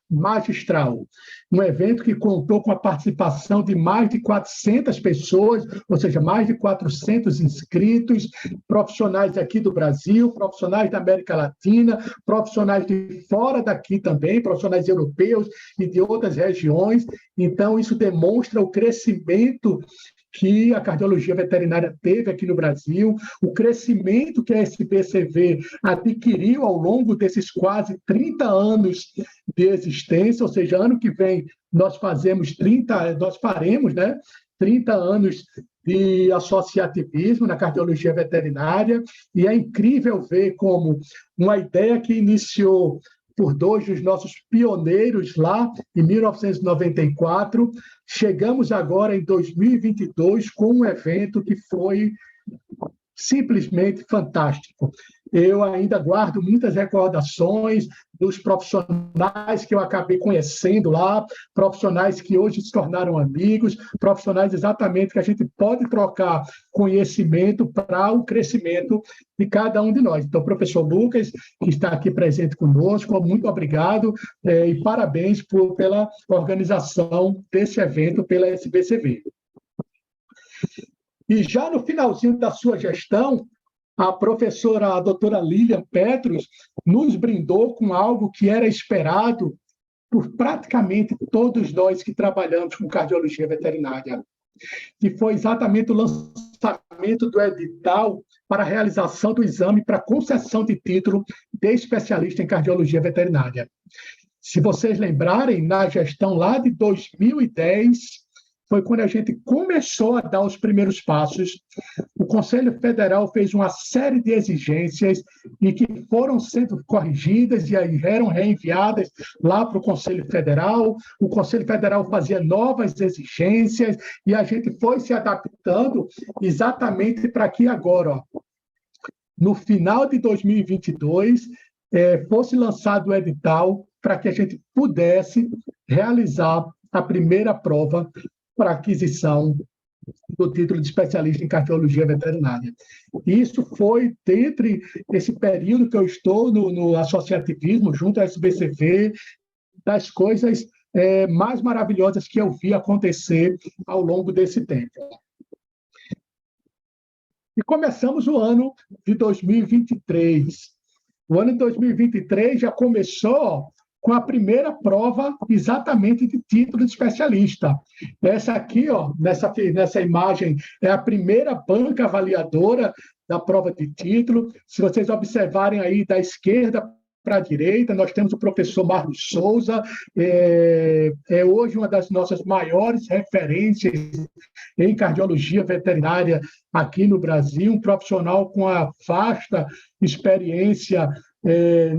magistral. Um evento que contou com a participação de mais de 400 pessoas, ou seja, mais de 400 inscritos, profissionais aqui do Brasil, profissionais da América Latina, profissionais de fora daqui também, profissionais europeus e de outras regiões. Então, isso demonstra o crescimento que a cardiologia veterinária teve aqui no Brasil, o crescimento que a SBCV adquiriu ao longo desses quase 30 anos de existência, ou seja, ano que vem nós faremos, né, 30 anos de associativismo na cardiologia veterinária, e é incrível ver como uma ideia que iniciou por 2 dos nossos pioneiros lá em 1994, chegamos agora em 2022 com um evento que foi simplesmente fantástico. Eu ainda guardo muitas recordações dos profissionais que eu acabei conhecendo lá, profissionais que hoje se tornaram amigos, profissionais exatamente que a gente pode trocar conhecimento para o crescimento de cada um de nós. Então, professor Lucas, que está aqui presente conosco, muito obrigado e parabéns pela organização desse evento pela SBCV. E já no finalzinho da sua gestão, a professora, a doutora Lilian Petros, nos brindou com algo que era esperado por praticamente todos nós que trabalhamos com cardiologia veterinária, que foi exatamente o lançamento do edital para a realização do exame para concessão de título de especialista em cardiologia veterinária. Se vocês lembrarem, na gestão lá de 2010, foi quando a gente começou a dar os primeiros passos. O Conselho Federal fez uma série de exigências e que foram sendo corrigidas e aí eram reenviadas lá para o Conselho Federal. O Conselho Federal fazia novas exigências e a gente foi se adaptando exatamente para que agora, ó, no final de 2022, fosse lançado o edital para que a gente pudesse realizar a primeira prova para aquisição do título de especialista em cardiologia veterinária. Isso foi, dentre esse período que eu estou no associativismo, junto à SBCV, das coisas mais maravilhosas que eu vi acontecer ao longo desse tempo. E começamos o ano de 2023. O ano de 2023 já começou com a primeira prova exatamente de título de especialista. Essa aqui, ó, nessa imagem, é a primeira banca avaliadora da prova de título. Se vocês observarem aí da esquerda para a direita, nós temos o professor Marcos Souza, é hoje uma das nossas maiores referências em cardiologia veterinária aqui no Brasil, um profissional com a vasta experiência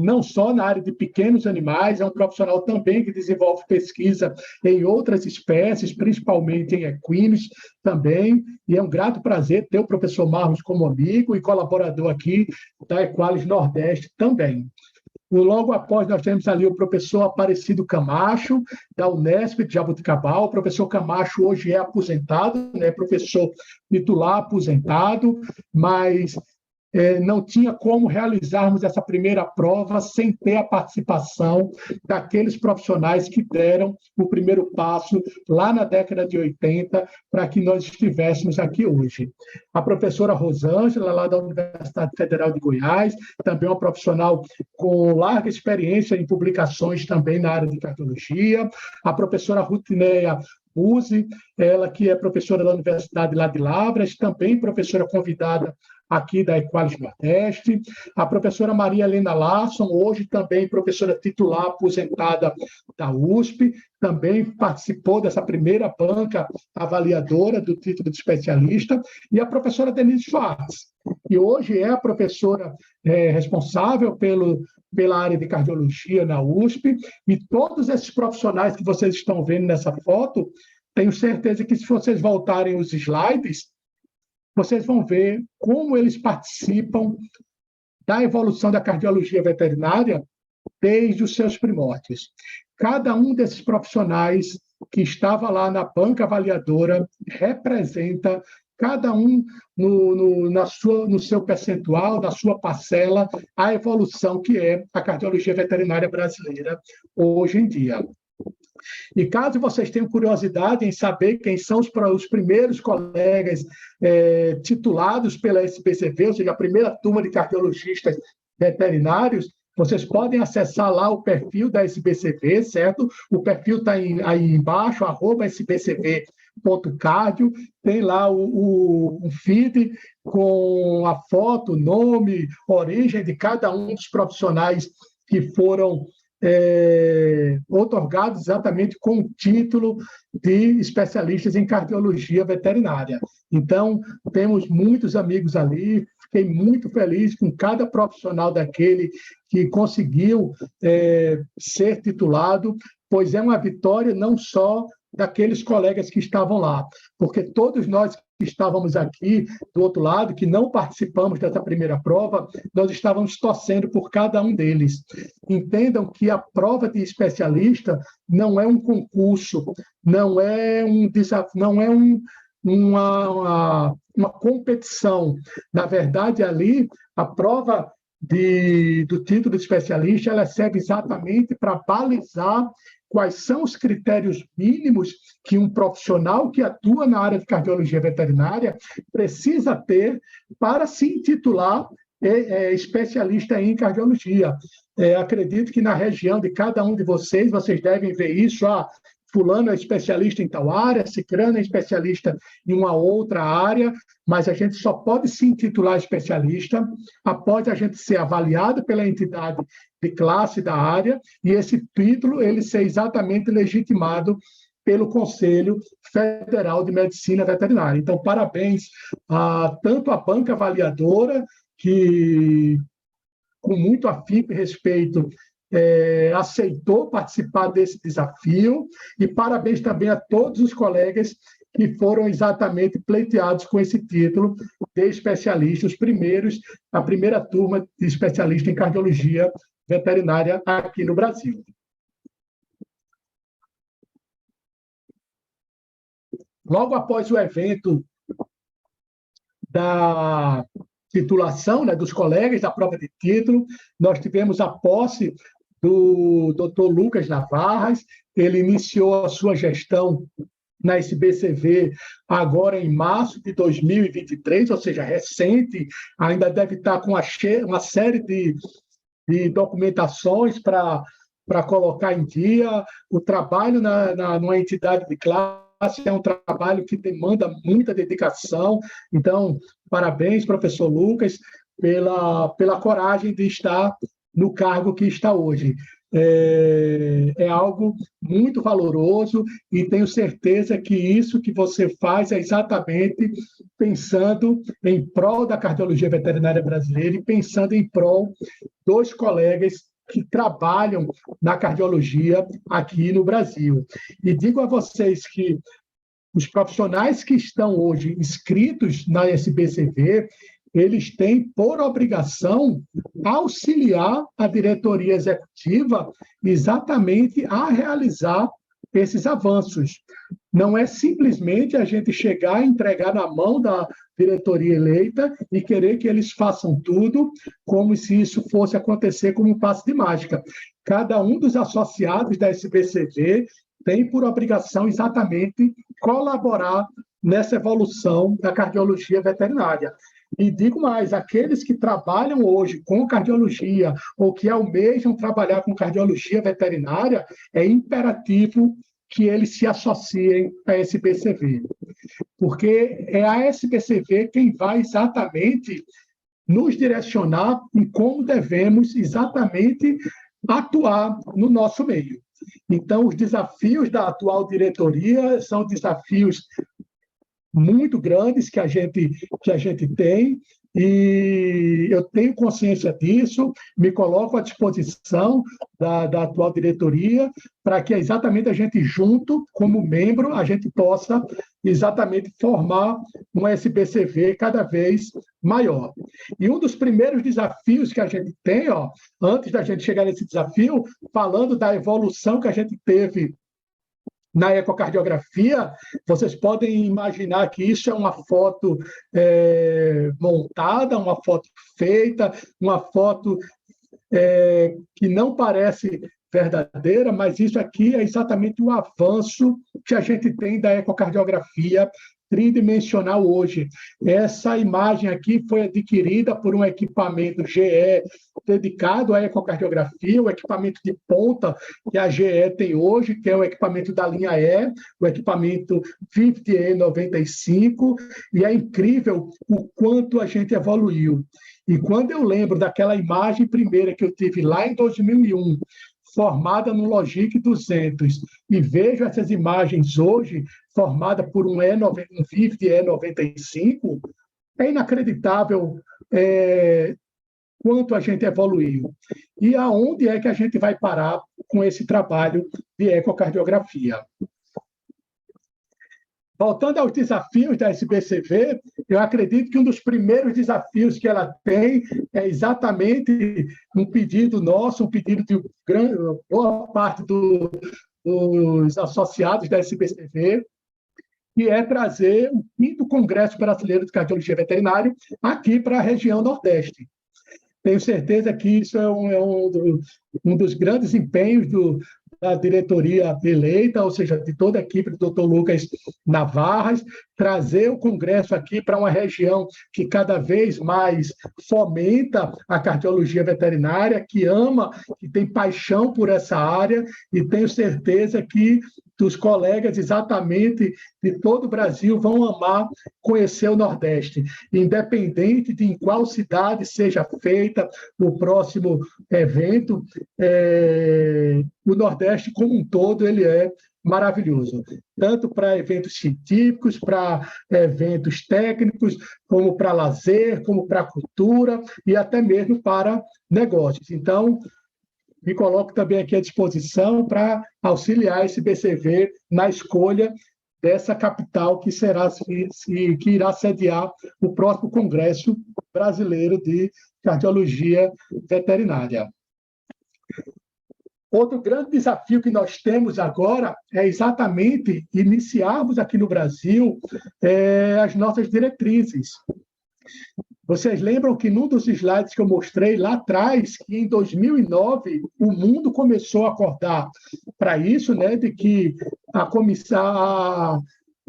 não só na área de pequenos animais, é um profissional também que desenvolve pesquisa em outras espécies, principalmente em equinos também, e é um grato prazer ter o professor Marcos como amigo e colaborador aqui da Equalis Nordeste também. Logo após, nós temos ali o professor Aparecido Camacho, da Unesp de Jaboticabal. O professor Camacho hoje é aposentado, né, professor titular aposentado, mas não tinha como realizarmos essa primeira prova sem ter a participação daqueles profissionais que deram o primeiro passo lá na década de 80 para que nós estivéssemos aqui hoje. A professora Rosângela, lá da Universidade Federal de Goiás, também uma profissional com larga experiência em publicações também na área de cardiologia. A professora Rutineia Buzzi, ela que é professora da Universidade lá de Lavras, também professora convidada aqui da Equalis Nordeste, a professora Maria Helena Larson, hoje também professora titular aposentada da USP, também participou dessa primeira banca avaliadora do título de especialista, e a professora Denise Schwartz, que hoje é a professora responsável pela área de cardiologia na USP, e todos esses profissionais que vocês estão vendo nessa foto, tenho certeza que se vocês voltarem os slides, vocês vão ver como eles participam da evolução da cardiologia veterinária desde os seus primórdios. Cada um desses profissionais que estava lá na banca avaliadora representa cada um no seu percentual, na sua parcela, a evolução que é a cardiologia veterinária brasileira hoje em dia. E caso vocês tenham curiosidade em saber quem são os primeiros colegas titulados pela SBCV, ou seja, a primeira turma de cardiologistas veterinários, vocês podem acessar lá o perfil da SBCV, certo? O perfil está aí embaixo, @sbcv.cardio, tem lá o feed com a foto, nome, origem de cada um dos profissionais que foram otorgados exatamente com o título de especialistas em cardiologia veterinária. Então, temos muitos amigos ali, fiquei muito feliz com cada profissional daquele que conseguiu ser titulado, pois é uma vitória não só daqueles colegas que estavam lá, porque todos nós que estávamos aqui do outro lado, que não participamos dessa primeira prova, nós estávamos torcendo por cada um deles. Entendam que a prova de especialista não é um concurso, não é um desafio, não é uma competição. Na verdade, ali, a prova do título de especialista, ela serve exatamente para balizar quais são os critérios mínimos que um profissional que atua na área de cardiologia veterinária precisa ter para se intitular especialista em cardiologia. Acredito que na região de cada um de vocês devem ver isso. fulano é especialista em tal área, cicrano é especialista em uma outra área, mas a gente só pode se intitular especialista após a gente ser avaliado pela entidade de classe da área e esse título ele ser exatamente legitimado pelo Conselho Federal de Medicina Veterinária. Então, parabéns tanto à banca avaliadora, que com muito afinco e respeito aceitou participar desse desafio, e parabéns também a todos os colegas que foram exatamente pleiteados com esse título de especialista, a primeira turma de especialista em cardiologia veterinária aqui no Brasil. Logo após o evento da titulação, né, dos colegas da prova de título, nós tivemos a posse do Dr. Lucas Navarras. Ele iniciou a sua gestão na SBCV agora em março de 2023, ou seja, recente, ainda deve estar com uma série de documentações para colocar em dia. O trabalho numa entidade de classe é um trabalho que demanda muita dedicação. Então, parabéns, professor Lucas, pela coragem de estar no cargo que está hoje. É algo muito valoroso e tenho certeza que isso que você faz é exatamente pensando em prol da cardiologia veterinária brasileira e pensando em prol dos colegas que trabalham na cardiologia aqui no Brasil. E digo a vocês que os profissionais que estão hoje inscritos na SBCV, eles têm por obrigação auxiliar a diretoria executiva exatamente a realizar esses avanços. Não é simplesmente a gente chegar e entregar na mão da diretoria eleita e querer que eles façam tudo como se isso fosse acontecer como um passe de mágica. Cada um dos associados da SBCV tem por obrigação exatamente colaborar nessa evolução da cardiologia veterinária. E digo mais, aqueles que trabalham hoje com cardiologia ou que almejam trabalhar com cardiologia veterinária, é imperativo que eles se associem à SBCV, porque é a SBCV quem vai exatamente nos direcionar em como devemos exatamente atuar no nosso meio. Então, os desafios da atual diretoria são desafios muito grandes que a gente tem, e eu tenho consciência disso, me coloco à disposição da atual diretoria para que exatamente a gente junto, como membro, a gente possa exatamente formar uma SBCV cada vez maior. E um dos primeiros desafios que a gente tem, antes da gente chegar nesse desafio, falando da evolução que a gente teve na ecocardiografia, vocês podem imaginar que isso é uma foto montada, uma foto feita, uma foto que não parece verdadeira, mas isso aqui é exatamente o avanço que a gente tem da ecocardiografia tridimensional hoje. Essa imagem aqui foi adquirida por um equipamento GE dedicado à ecocardiografia, o equipamento de ponta que a GE tem hoje, que é o equipamento da linha E, o equipamento 50E95, e é incrível o quanto a gente evoluiu. E quando eu lembro daquela imagem primeira que eu tive lá em 2001, formada no Logic 200, e vejo essas imagens hoje, formada por um 50E95, é inacreditável quanto a gente evoluiu. E aonde é que a gente vai parar com esse trabalho de ecocardiografia? Voltando aos desafios da SBCV, eu acredito que um dos primeiros desafios que ela tem é exatamente um pedido nosso, um pedido de boa parte dos associados da SBCV, que é trazer o 5º Congresso Brasileiro de Cardiologia Veterinária aqui para a região Nordeste. Tenho certeza que isso é um dos grandes empenhos da diretoria eleita, ou seja, de toda a equipe do Dr. Lucas Navarras, trazer o congresso aqui para uma região que cada vez mais fomenta a cardiologia veterinária, que ama, que tem paixão por essa área, e tenho certeza que dos colegas exatamente de todo o Brasil vão amar conhecer o Nordeste, independente de em qual cidade seja feita o próximo evento, o Nordeste como um todo ele é maravilhoso, tanto para eventos científicos, para eventos técnicos, como para lazer, como para cultura e até mesmo para negócios. Então, me coloco também aqui à disposição para auxiliar esse BCV na escolha dessa capital que que irá sediar o próximo Congresso Brasileiro de Cardiologia Veterinária. Outro grande desafio que nós temos agora é exatamente iniciarmos aqui no Brasil as nossas diretrizes. Vocês lembram que num dos slides que eu mostrei lá atrás, que em 2009 o mundo começou a acordar para isso, né, de que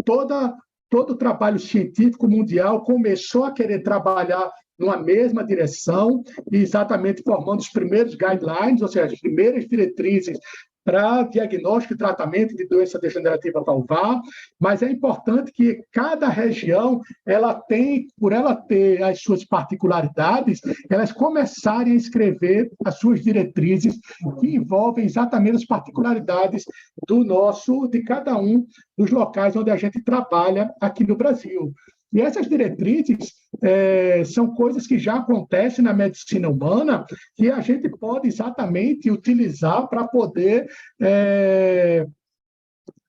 todo o trabalho científico mundial começou a querer trabalhar numa mesma direção, e exatamente formando os primeiros guidelines, ou seja, as primeiras diretrizes para diagnóstico e tratamento de doença degenerativa valvar, mas é importante que cada região, por ela ter as suas particularidades, elas começarem a escrever as suas diretrizes que envolvem exatamente as particularidades de cada um dos locais onde a gente trabalha aqui no Brasil. E essas diretrizes são coisas que já acontecem na medicina humana que a gente pode exatamente utilizar para poder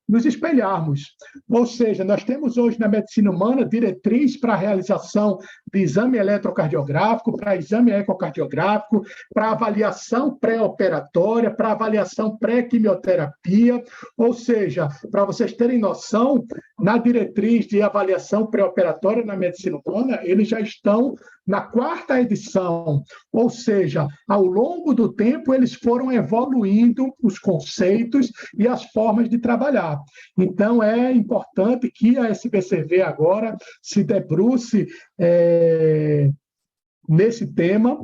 nos espelharmos. Ou seja, nós temos hoje na medicina humana diretriz para a realização de exame eletrocardiográfico, para exame ecocardiográfico, para avaliação pré-operatória, para avaliação pré-quimioterapia. Ou seja, para vocês terem noção, na diretriz de avaliação pré-operatória na medicina humana, eles já estão na 4ª edição, ou seja, ao longo do tempo eles foram evoluindo os conceitos e as formas de trabalhar. Então, é importante que a SBCV agora se debruce nesse tema,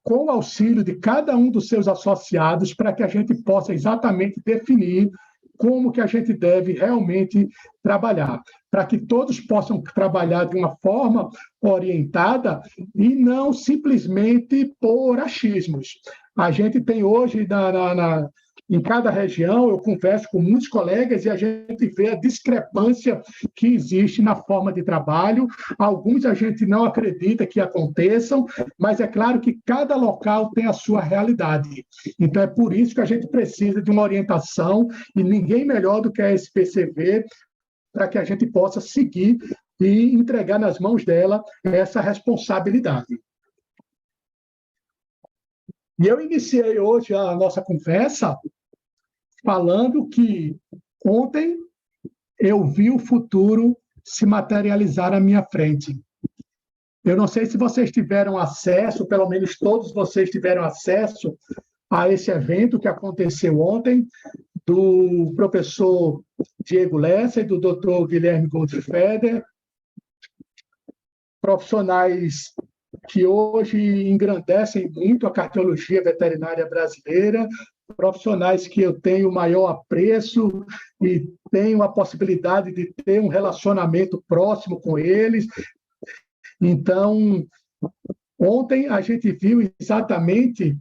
com o auxílio de cada um dos seus associados, para que a gente possa exatamente definir como que a gente deve realmente trabalhar, para que todos possam trabalhar de uma forma orientada e não simplesmente por achismos. A gente tem hoje, em cada região, eu converso com muitos colegas e a gente vê a discrepância que existe na forma de trabalho. Alguns a gente não acredita que aconteçam, mas é claro que cada local tem a sua realidade. Então, é por isso que a gente precisa de uma orientação, e ninguém melhor do que a SPCV para que a gente possa seguir e entregar nas mãos dela essa responsabilidade. E eu iniciei hoje a nossa conversa falando que ontem eu vi o futuro se materializar à minha frente. Eu não sei se vocês tiveram acesso, pelo menos todos vocês tiveram acesso a esse evento que aconteceu ontem, do professor Diego Lessa e do Dr. Guilherme Goldfeder, profissionais que hoje engrandecem muito a cardiologia veterinária brasileira, profissionais que eu tenho maior apreço e tenho a possibilidade de ter um relacionamento próximo com eles. Então, ontem a gente viu exatamente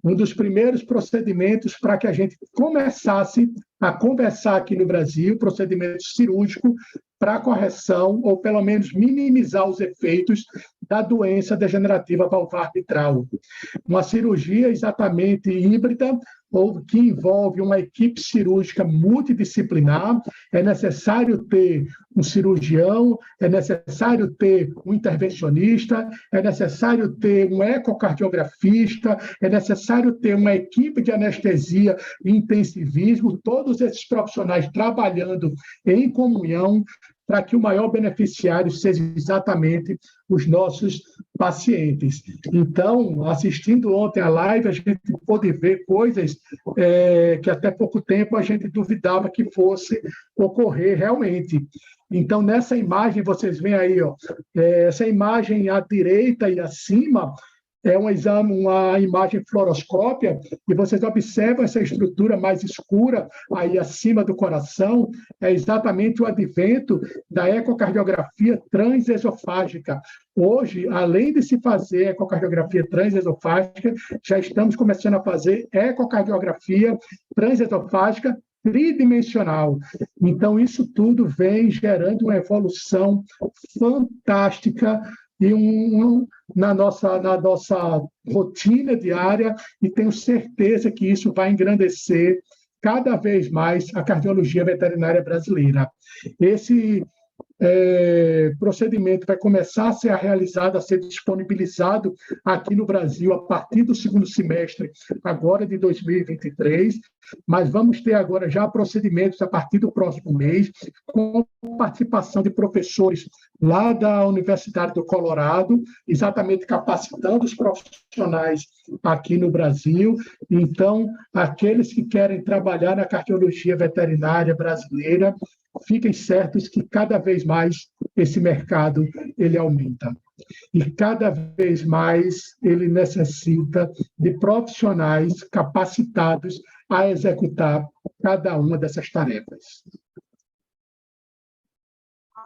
um dos primeiros procedimentos para que a gente começasse a conversar aqui no Brasil, procedimento cirúrgico para correção, ou pelo menos minimizar os efeitos da doença degenerativa valvar mitral. Uma cirurgia exatamente híbrida, ou que envolve uma equipe cirúrgica multidisciplinar. É necessário ter um cirurgião, é necessário ter um intervencionista, é necessário ter um ecocardiografista, é necessário ter uma equipe de anestesia e intensivismo, todos esses profissionais trabalhando em comunhão para que o maior beneficiário seja exatamente os nossos pacientes. Então, assistindo ontem a live, a gente pôde ver coisas que até pouco tempo a gente duvidava que fosse ocorrer realmente. Então, nessa imagem, vocês veem aí, essa imagem à direita e acima é um exame, uma imagem fluoroscópia, e vocês observam essa estrutura mais escura aí acima do coração, é exatamente o advento da ecocardiografia transesofágica. Hoje, além de se fazer ecocardiografia transesofágica, já estamos começando a fazer ecocardiografia transesofágica tridimensional. Então, isso tudo vem gerando uma evolução fantástica e na nossa rotina diária, e tenho certeza que isso vai engrandecer cada vez mais a cardiologia veterinária brasileira. Esse procedimento vai começar a ser realizado, a ser disponibilizado aqui no Brasil a partir do segundo semestre, agora de 2023, mas vamos ter agora já procedimentos a partir do próximo mês, com participação de professores lá da Universidade do Colorado, exatamente capacitando os profissionais aqui no Brasil. Então, aqueles que querem trabalhar na cardiologia veterinária brasileira, fiquem certos que cada vez mais esse mercado ele aumenta. E cada vez mais ele necessita de profissionais capacitados a executar cada uma dessas tarefas.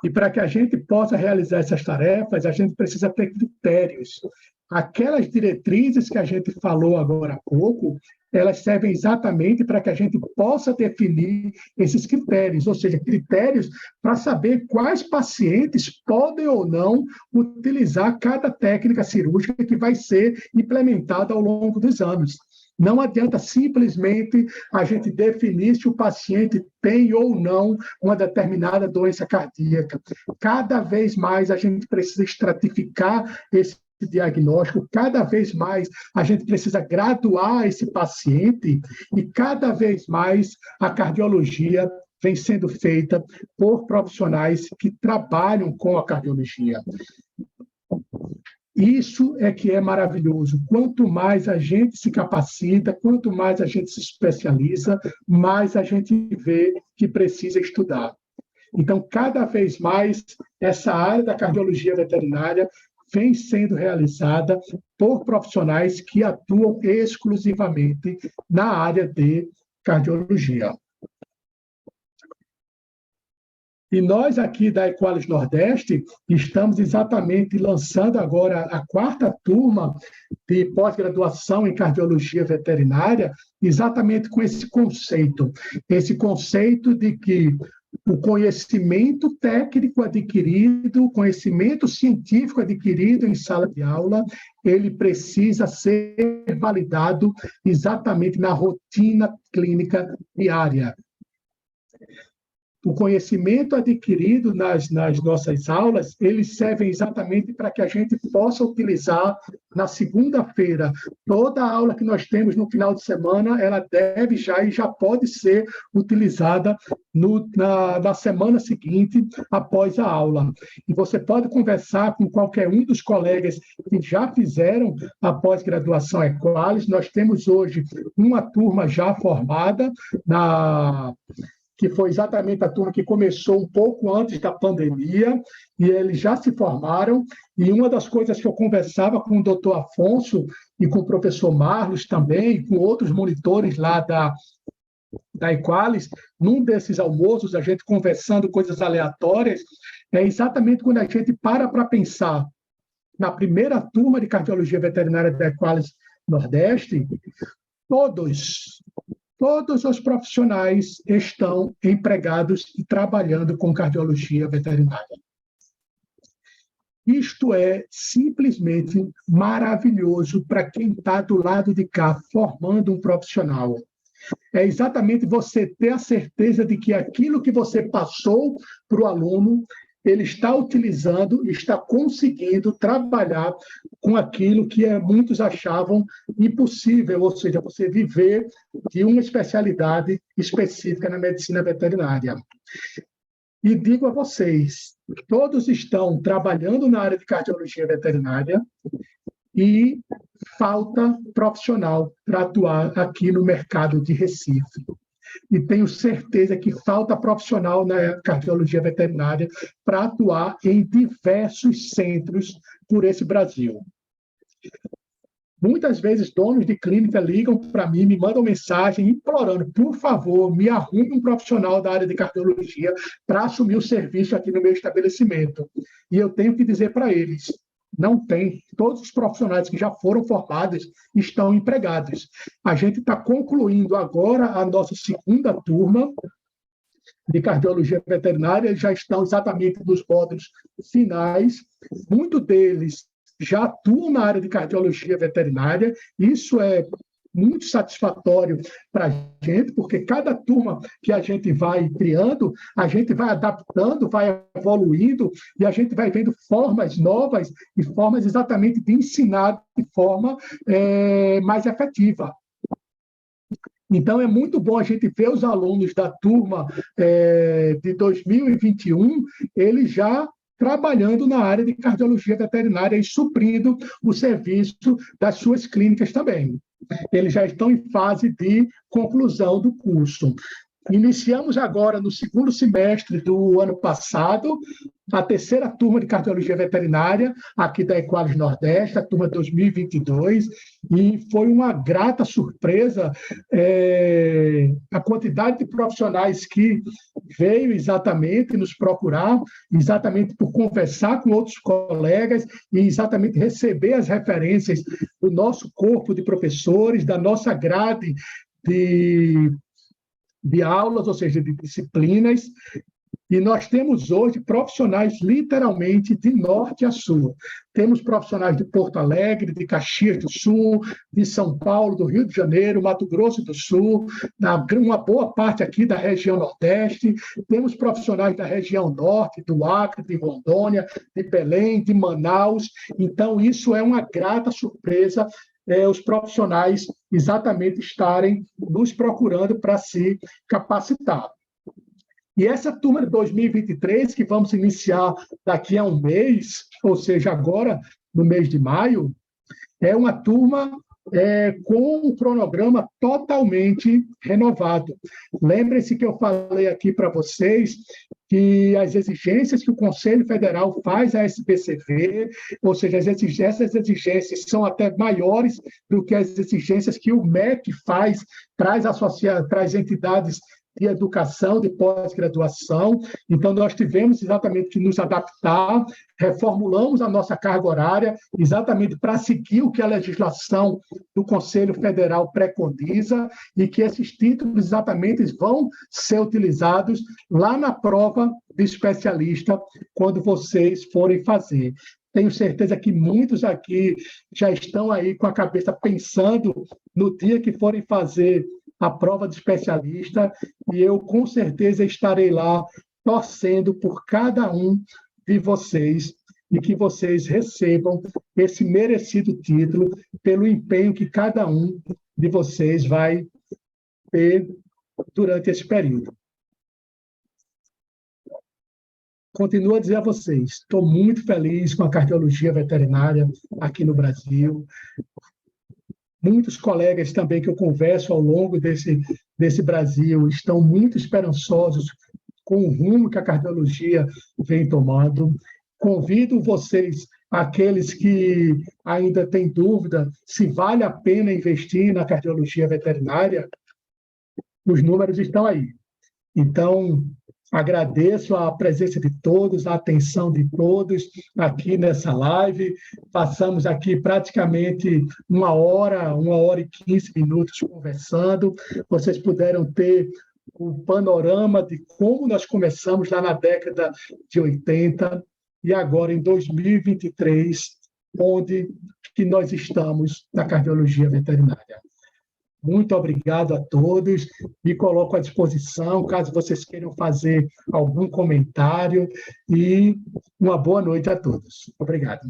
E para que a gente possa realizar essas tarefas, a gente precisa ter critérios. Aquelas diretrizes que a gente falou agora há pouco, elas servem exatamente para que a gente possa definir esses critérios, ou seja, critérios para saber quais pacientes podem ou não utilizar cada técnica cirúrgica que vai ser implementada ao longo dos anos. Não adianta simplesmente a gente definir se o paciente tem ou não uma determinada doença cardíaca. Cada vez mais a gente precisa estratificar esse diagnóstico, cada vez mais a gente precisa graduar esse paciente e cada vez mais a cardiologia vem sendo feita por profissionais que trabalham com a cardiologia. Isso é que é maravilhoso. Quanto mais a gente se capacita, quanto mais a gente se especializa, mais a gente vê que precisa estudar. Então, cada vez mais, essa área da cardiologia veterinária vem sendo realizada por profissionais que atuam exclusivamente na área de cardiologia. E nós aqui da Equalis Nordeste estamos exatamente lançando agora a 4ª turma de pós-graduação em cardiologia veterinária, exatamente com esse conceito de que o conhecimento técnico adquirido, o conhecimento científico adquirido em sala de aula, ele precisa ser validado exatamente na rotina clínica diária. O conhecimento adquirido nas nossas aulas, eles servem exatamente para que a gente possa utilizar na segunda-feira. Toda a aula que nós temos no final de semana, ela deve já pode ser utilizada na semana seguinte, após a aula. E você pode conversar com qualquer um dos colegas que já fizeram a pós-graduação Equalis. Nós temos hoje uma turma já formada que foi exatamente a turma que começou um pouco antes da pandemia, e eles já se formaram, e uma das coisas que eu conversava com o doutor Afonso e com o professor Marlos também, e com outros monitores lá da Equalis, num desses almoços, a gente conversando coisas aleatórias, é exatamente quando a gente para pensar na primeira turma de cardiologia veterinária da Equalis Nordeste, todos os profissionais estão empregados e trabalhando com cardiologia veterinária. Isto é simplesmente maravilhoso para quem está do lado de cá formando um profissional. É exatamente você ter a certeza de que aquilo que você passou para o aluno, ele está utilizando, está conseguindo trabalhar com aquilo que muitos achavam impossível, ou seja, você viver de uma especialidade específica na medicina veterinária. E digo a vocês, todos estão trabalhando na área de cardiologia veterinária e falta profissional para atuar aqui no mercado de Recife. E tenho certeza que falta profissional na cardiologia veterinária para atuar em diversos centros por esse Brasil. Muitas vezes, donos de clínica ligam para mim, me mandam mensagem implorando, por favor, me arrume um profissional da área de cardiologia para assumir o serviço aqui no meu estabelecimento. E eu tenho que dizer para eles, não tem. Todos os profissionais que já foram formados estão empregados. A gente está concluindo agora a nossa segunda turma de cardiologia veterinária, já estão exatamente nos módulos finais. Muitos deles já atuam na área de cardiologia veterinária. Isso é muito satisfatório para a gente, porque cada turma que a gente vai criando, a gente vai adaptando, vai evoluindo, e a gente vai vendo formas novas e formas exatamente de ensinar de forma mais efetiva. Então, é muito bom a gente ver os alunos da turma de 2021, eles já trabalhando na área de cardiologia veterinária e suprindo o serviço das suas clínicas também. Eles já estão em fase de conclusão do curso. Iniciamos agora, no segundo semestre do ano passado, a terceira turma de cardiologia veterinária, aqui da Equalis Nordeste, a turma 2022, e foi uma grata surpresa a quantidade de profissionais que veio exatamente nos procurar, exatamente por conversar com outros colegas e exatamente receber as referências do nosso corpo de professores, da nossa grade de aulas, ou seja, de disciplinas, e nós temos hoje profissionais literalmente de norte a sul. Temos profissionais de Porto Alegre, de Caxias do Sul, de São Paulo, do Rio de Janeiro, Mato Grosso do Sul, uma boa parte aqui da região Nordeste. Temos profissionais da região Norte, do Acre, de Rondônia, de Belém, de Manaus. Então, isso é uma grata surpresa, os profissionais exatamente estarem nos procurando para se capacitar. E essa turma de 2023, que vamos iniciar daqui a um mês, ou seja, agora, no mês de maio, é uma turma com um cronograma totalmente renovado. Lembrem-se que eu falei aqui para vocês que as exigências que o Conselho Federal faz à SPCV, ou seja, essas exigências são até maiores do que as exigências que o MEC faz para as entidades de educação, de pós-graduação. Então, nós tivemos exatamente que nos adaptar, reformulamos a nossa carga horária exatamente para seguir o que a legislação do Conselho Federal preconiza e que esses títulos exatamente vão ser utilizados lá na prova de especialista quando vocês forem fazer. Tenho certeza que muitos aqui já estão aí com a cabeça pensando no dia que forem fazer a prova de especialista, e eu com certeza estarei lá torcendo por cada um de vocês e que vocês recebam esse merecido título pelo empenho que cada um de vocês vai ter durante esse período. Continuo a dizer a vocês, estou muito feliz com a cardiologia veterinária aqui no Brasil. Muitos colegas também que eu converso ao longo desse Brasil estão muito esperançosos com o rumo que a cardiologia vem tomando. Convido vocês, aqueles que ainda têm dúvida se vale a pena investir na cardiologia veterinária, os números estão aí. Então, agradeço a presença de todos, a atenção de todos aqui nessa live. Passamos aqui praticamente uma hora e 15 minutos conversando. Vocês puderam ter o panorama de como nós começamos lá na década de 80 e agora em 2023, onde que nós estamos na cardiologia veterinária. Muito obrigado a todos, me coloco à disposição, caso vocês queiram fazer algum comentário, e uma boa noite a todos. Obrigado.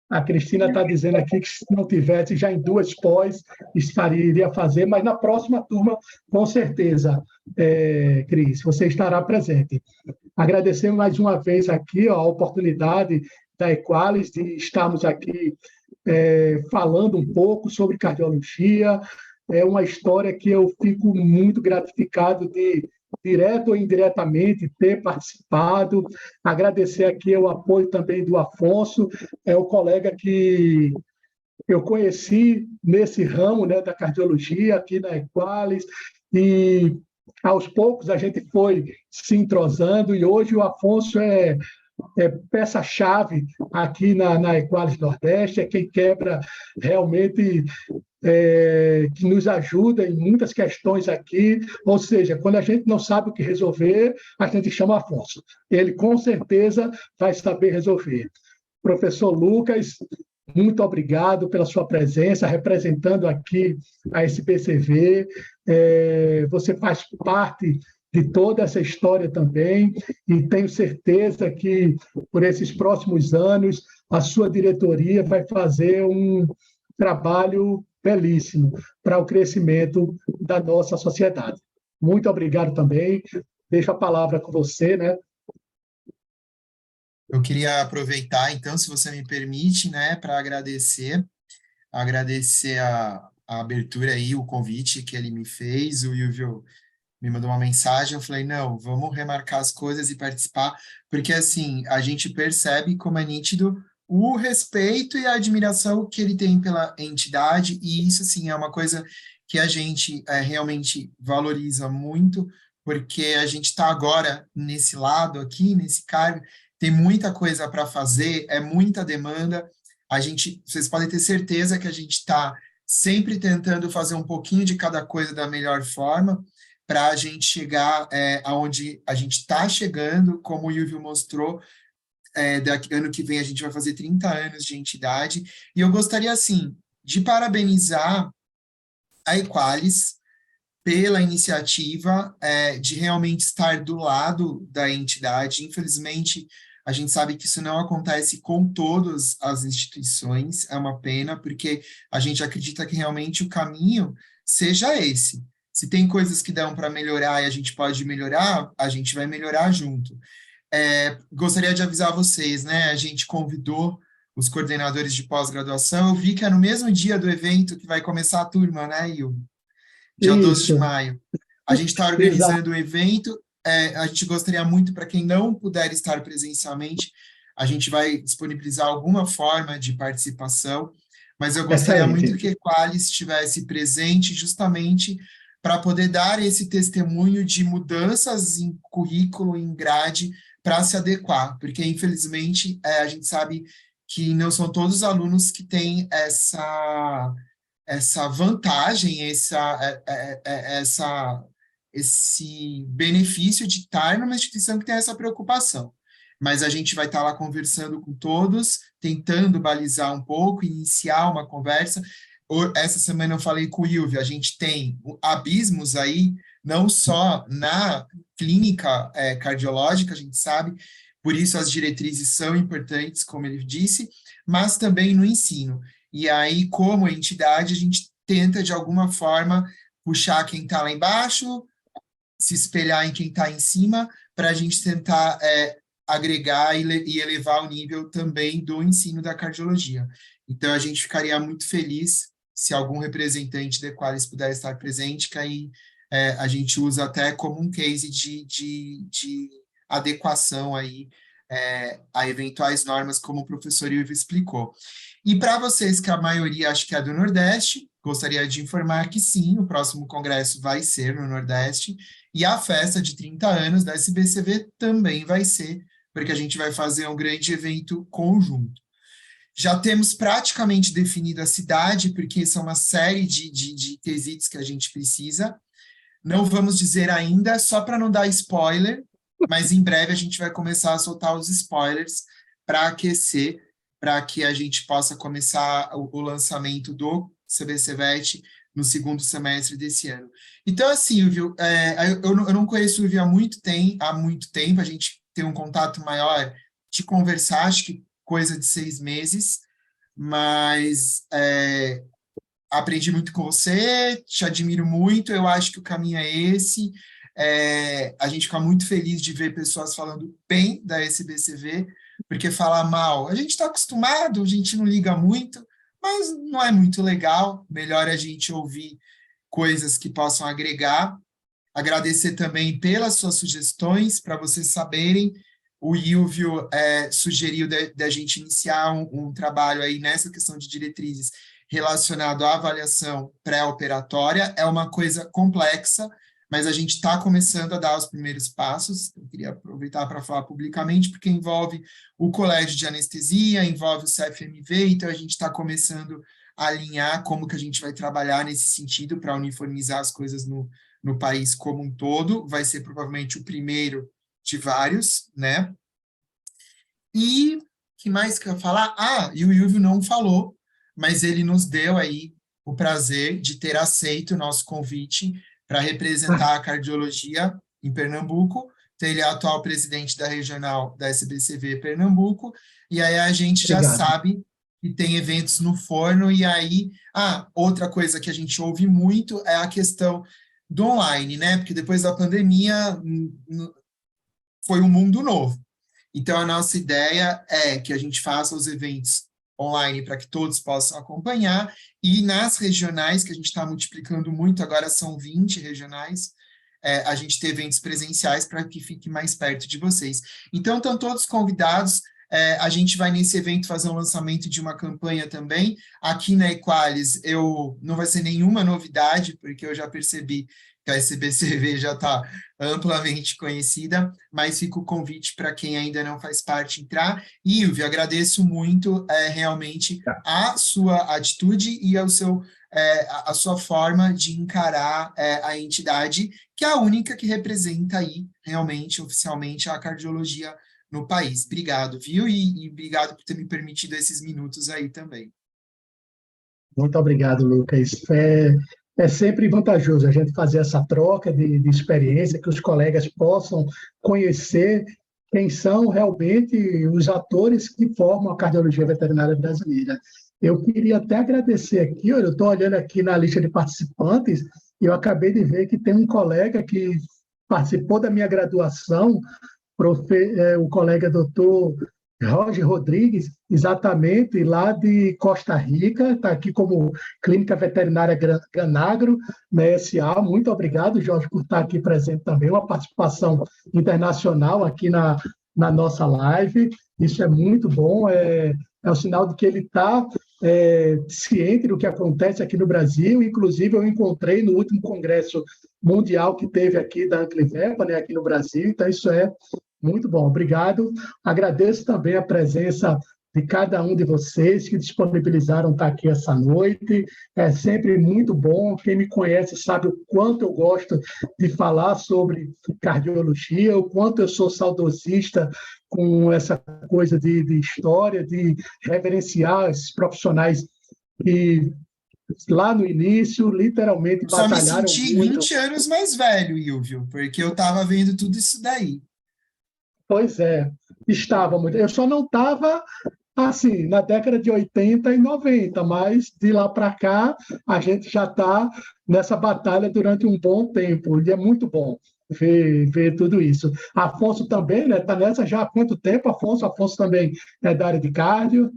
A Cristina está dizendo aqui que se não tivesse já em 2 pós, iria fazer, mas na próxima turma, com certeza, Cris, você estará presente. Agradecer mais uma vez aqui a oportunidade da Equalis de estarmos aqui falando um pouco sobre cardiologia. É uma história que eu fico muito gratificado de direto ou indiretamente, ter participado. Agradecer aqui o apoio também do Afonso, é o colega que eu conheci nesse ramo, né, da cardiologia aqui na Equalis, e aos poucos a gente foi se entrosando, e hoje o Afonso é peça-chave aqui na Equalis Nordeste, é quem quebra realmente, que nos ajuda em muitas questões aqui, ou seja, quando a gente não sabe o que resolver, a gente chama Afonso. Ele com certeza vai saber resolver. Professor Lucas, muito obrigado pela sua presença, representando aqui a SPCV. Você faz parte de toda essa história também, e tenho certeza que, por esses próximos anos, a sua diretoria vai fazer um trabalho belíssimo para o crescimento da nossa sociedade. Muito obrigado também. Deixo a palavra com você, né? Eu queria aproveitar, então, se você me permite, né, para agradecer a abertura aí, o convite que ele me fez. O Ilvio me mandou uma mensagem, eu falei, não, vamos remarcar as coisas e participar, porque, assim, a gente percebe como é nítido o respeito e a admiração que ele tem pela entidade, e isso, assim, é uma coisa que a gente realmente valoriza muito, porque a gente está agora nesse lado aqui, nesse cargo, tem muita coisa para fazer, é muita demanda, vocês podem ter certeza que a gente está sempre tentando fazer um pouquinho de cada coisa da melhor forma, para a gente chegar aonde a gente está chegando, como o Ilvio mostrou, daqui, ano que vem a gente vai fazer 30 anos de entidade, e eu gostaria, assim, de parabenizar a Equalis pela iniciativa de realmente estar do lado da entidade. Infelizmente, a gente sabe que isso não acontece com todas as instituições, é uma pena, porque a gente acredita que realmente o caminho seja esse. Se tem coisas que dão para melhorar e a gente pode melhorar, a gente vai melhorar junto. Gostaria de avisar vocês, né? A gente convidou os coordenadores de pós-graduação. Eu vi que é no mesmo dia do evento que vai começar a turma, né, Ilma? Dia 12 de Isso, maio. A gente está exato. organizando o evento, a gente gostaria muito, para quem não puder estar presencialmente, a gente vai disponibilizar alguma forma de participação, mas eu gostaria muito Excelente. que a Qualis estivesse presente justamente para poder dar esse testemunho de mudanças em currículo, em grade, para se adequar, porque infelizmente a gente sabe que não são todos os alunos que têm essa vantagem, esse benefício de estar numa instituição que tem essa preocupação. Mas a gente vai estar lá conversando com todos, tentando balizar um pouco, iniciar uma conversa. Essa semana eu falei com o Ilvio, a gente tem abismos aí, não só na clínica cardiológica, a gente sabe, por isso as diretrizes são importantes, como ele disse, mas também no ensino. E aí, como entidade, a gente tenta, de alguma forma, puxar quem está lá embaixo, se espelhar em quem está em cima, para a gente tentar agregar e elevar o nível também do ensino da cardiologia. Então, a gente ficaria muito feliz se algum representante da Equalis puder estar presente, que aí a gente usa até como um case de adequação aí a eventuais normas, como o professor Ivo explicou. E para vocês, que a maioria acho que é do Nordeste, gostaria de informar que sim, o próximo congresso vai ser no Nordeste, e a festa de 30 anos da SBCV também vai ser, porque a gente vai fazer um grande evento conjunto. Já temos praticamente definido a cidade, porque são uma série de quesitos que a gente precisa. Não vamos dizer ainda, só para não dar spoiler, mas em breve a gente vai começar a soltar os spoilers para aquecer, para que a gente possa começar o lançamento do CBCVET no segundo semestre desse ano. Então, assim, Silvio, eu não conheço o Silvio há muito tempo, a gente tem um contato maior de conversar, acho que coisa de 6 meses, mas aprendi muito com você, te admiro muito, eu acho que o caminho é esse. A gente fica muito feliz de ver pessoas falando bem da SBCV, porque falar mal, a gente está acostumado, a gente não liga muito, mas não é muito legal, melhor a gente ouvir coisas que possam agregar. Agradecer também pelas suas sugestões, para vocês saberem, o Ilvio sugeriu da gente iniciar um trabalho aí nessa questão de diretrizes relacionado à avaliação pré-operatória. É uma coisa complexa, mas a gente está começando a dar os primeiros passos. Eu queria aproveitar para falar publicamente, porque envolve o Colégio de Anestesia, envolve o CFMV, então a gente está começando a alinhar como que a gente vai trabalhar nesse sentido para uniformizar as coisas no país como um todo. Vai ser provavelmente o primeiro de vários, né? E que mais que eu ia falar? E o Ilvio não falou, mas ele nos deu aí o prazer de ter aceito o nosso convite para representar a cardiologia em Pernambuco. Então, ele é o atual presidente da regional da SBCV Pernambuco, e aí a gente já Obrigado. sabe que tem eventos no forno, e aí, outra coisa que a gente ouve muito é a questão do online, né? Porque depois da pandemia foi um mundo novo. Então, a nossa ideia é que a gente faça os eventos online para que todos possam acompanhar, e nas regionais, que a gente está multiplicando muito, agora são 20 regionais, a gente ter eventos presenciais para que fique mais perto de vocês. Então, estão todos convidados. A gente vai nesse evento fazer um lançamento de uma campanha também. Aqui na Equalis, não vai ser nenhuma novidade, porque eu já percebi que a SBCV já está amplamente conhecida, mas fica o convite para quem ainda não faz parte entrar. E, Ilvio, agradeço muito realmente a sua atitude e a sua forma de encarar a entidade, que é a única que representa aí, realmente, oficialmente, a cardiologia no país. Obrigado, viu? E obrigado por ter me permitido esses minutos aí também. Muito obrigado, Lucas. É sempre vantajoso a gente fazer essa troca de experiência, que os colegas possam conhecer quem são realmente os atores que formam a cardiologia veterinária brasileira. Eu queria até agradecer aqui, eu estou olhando aqui na lista de participantes, e eu acabei de ver que tem um colega que participou da minha graduação, o colega doutor Jorge Rodrigues, exatamente lá de Costa Rica, está aqui como Clínica Veterinária Ganagro, na SA. Muito obrigado, Jorge, por estar aqui presente também, uma participação internacional aqui na nossa live. Isso é muito bom, é um sinal de que ele está ciente do que acontece aqui no Brasil. Inclusive, eu encontrei no último congresso mundial que teve aqui da Anclivepa, né, aqui no Brasil, então isso é muito bom, obrigado. Agradeço também a presença de cada um de vocês que disponibilizaram estar aqui essa noite. É sempre muito bom. Quem me conhece sabe o quanto eu gosto de falar sobre cardiologia, o quanto eu sou saudosista com essa coisa de história, de reverenciar esses profissionais que lá no início, literalmente, Só me batalharam senti muito. 20 anos mais velho, Ilvio, porque eu estava vendo tudo isso daí. Pois é, estava muito. Eu só não estava assim na década de 80 e 90, mas de lá para cá a gente já está nessa batalha durante um bom tempo, e é muito bom ver tudo isso. Afonso também, né? Está nessa já há quanto tempo, Afonso? Afonso também é da área de cardio.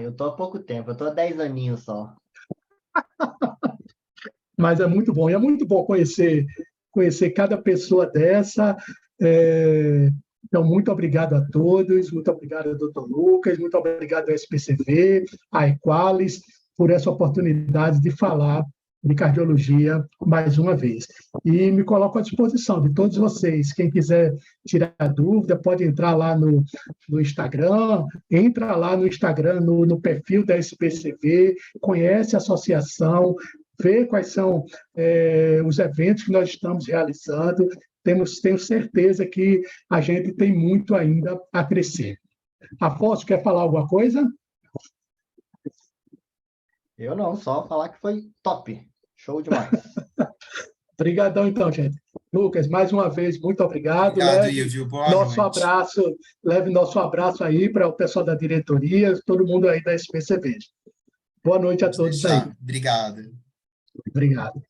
Eu estou há pouco tempo, eu estou há 10 aninhos só. Mas é muito bom, e é muito bom conhecer cada pessoa dessa. Então, muito obrigado a todos, muito obrigado ao Dr. Lucas, muito obrigado ao SPCV, à Equalis, por essa oportunidade de falar de cardiologia mais uma vez. E me coloco à disposição de todos vocês. Quem quiser tirar dúvida, pode entrar lá no Instagram, entra lá no Instagram, no perfil da SPCV, conhece a associação, vê quais são os eventos que nós estamos realizando. Tenho certeza que a gente tem muito ainda a crescer. Afonso, quer falar alguma coisa? Eu não, só falar que foi top. Show demais. Obrigadão, então, gente. Lucas, mais uma vez, muito obrigado. Obrigado, Ilvio. Boa noite. Leve nosso abraço aí para o pessoal da diretoria, todo mundo aí da SPCV. Boa noite a todos aí. Obrigado. Obrigado.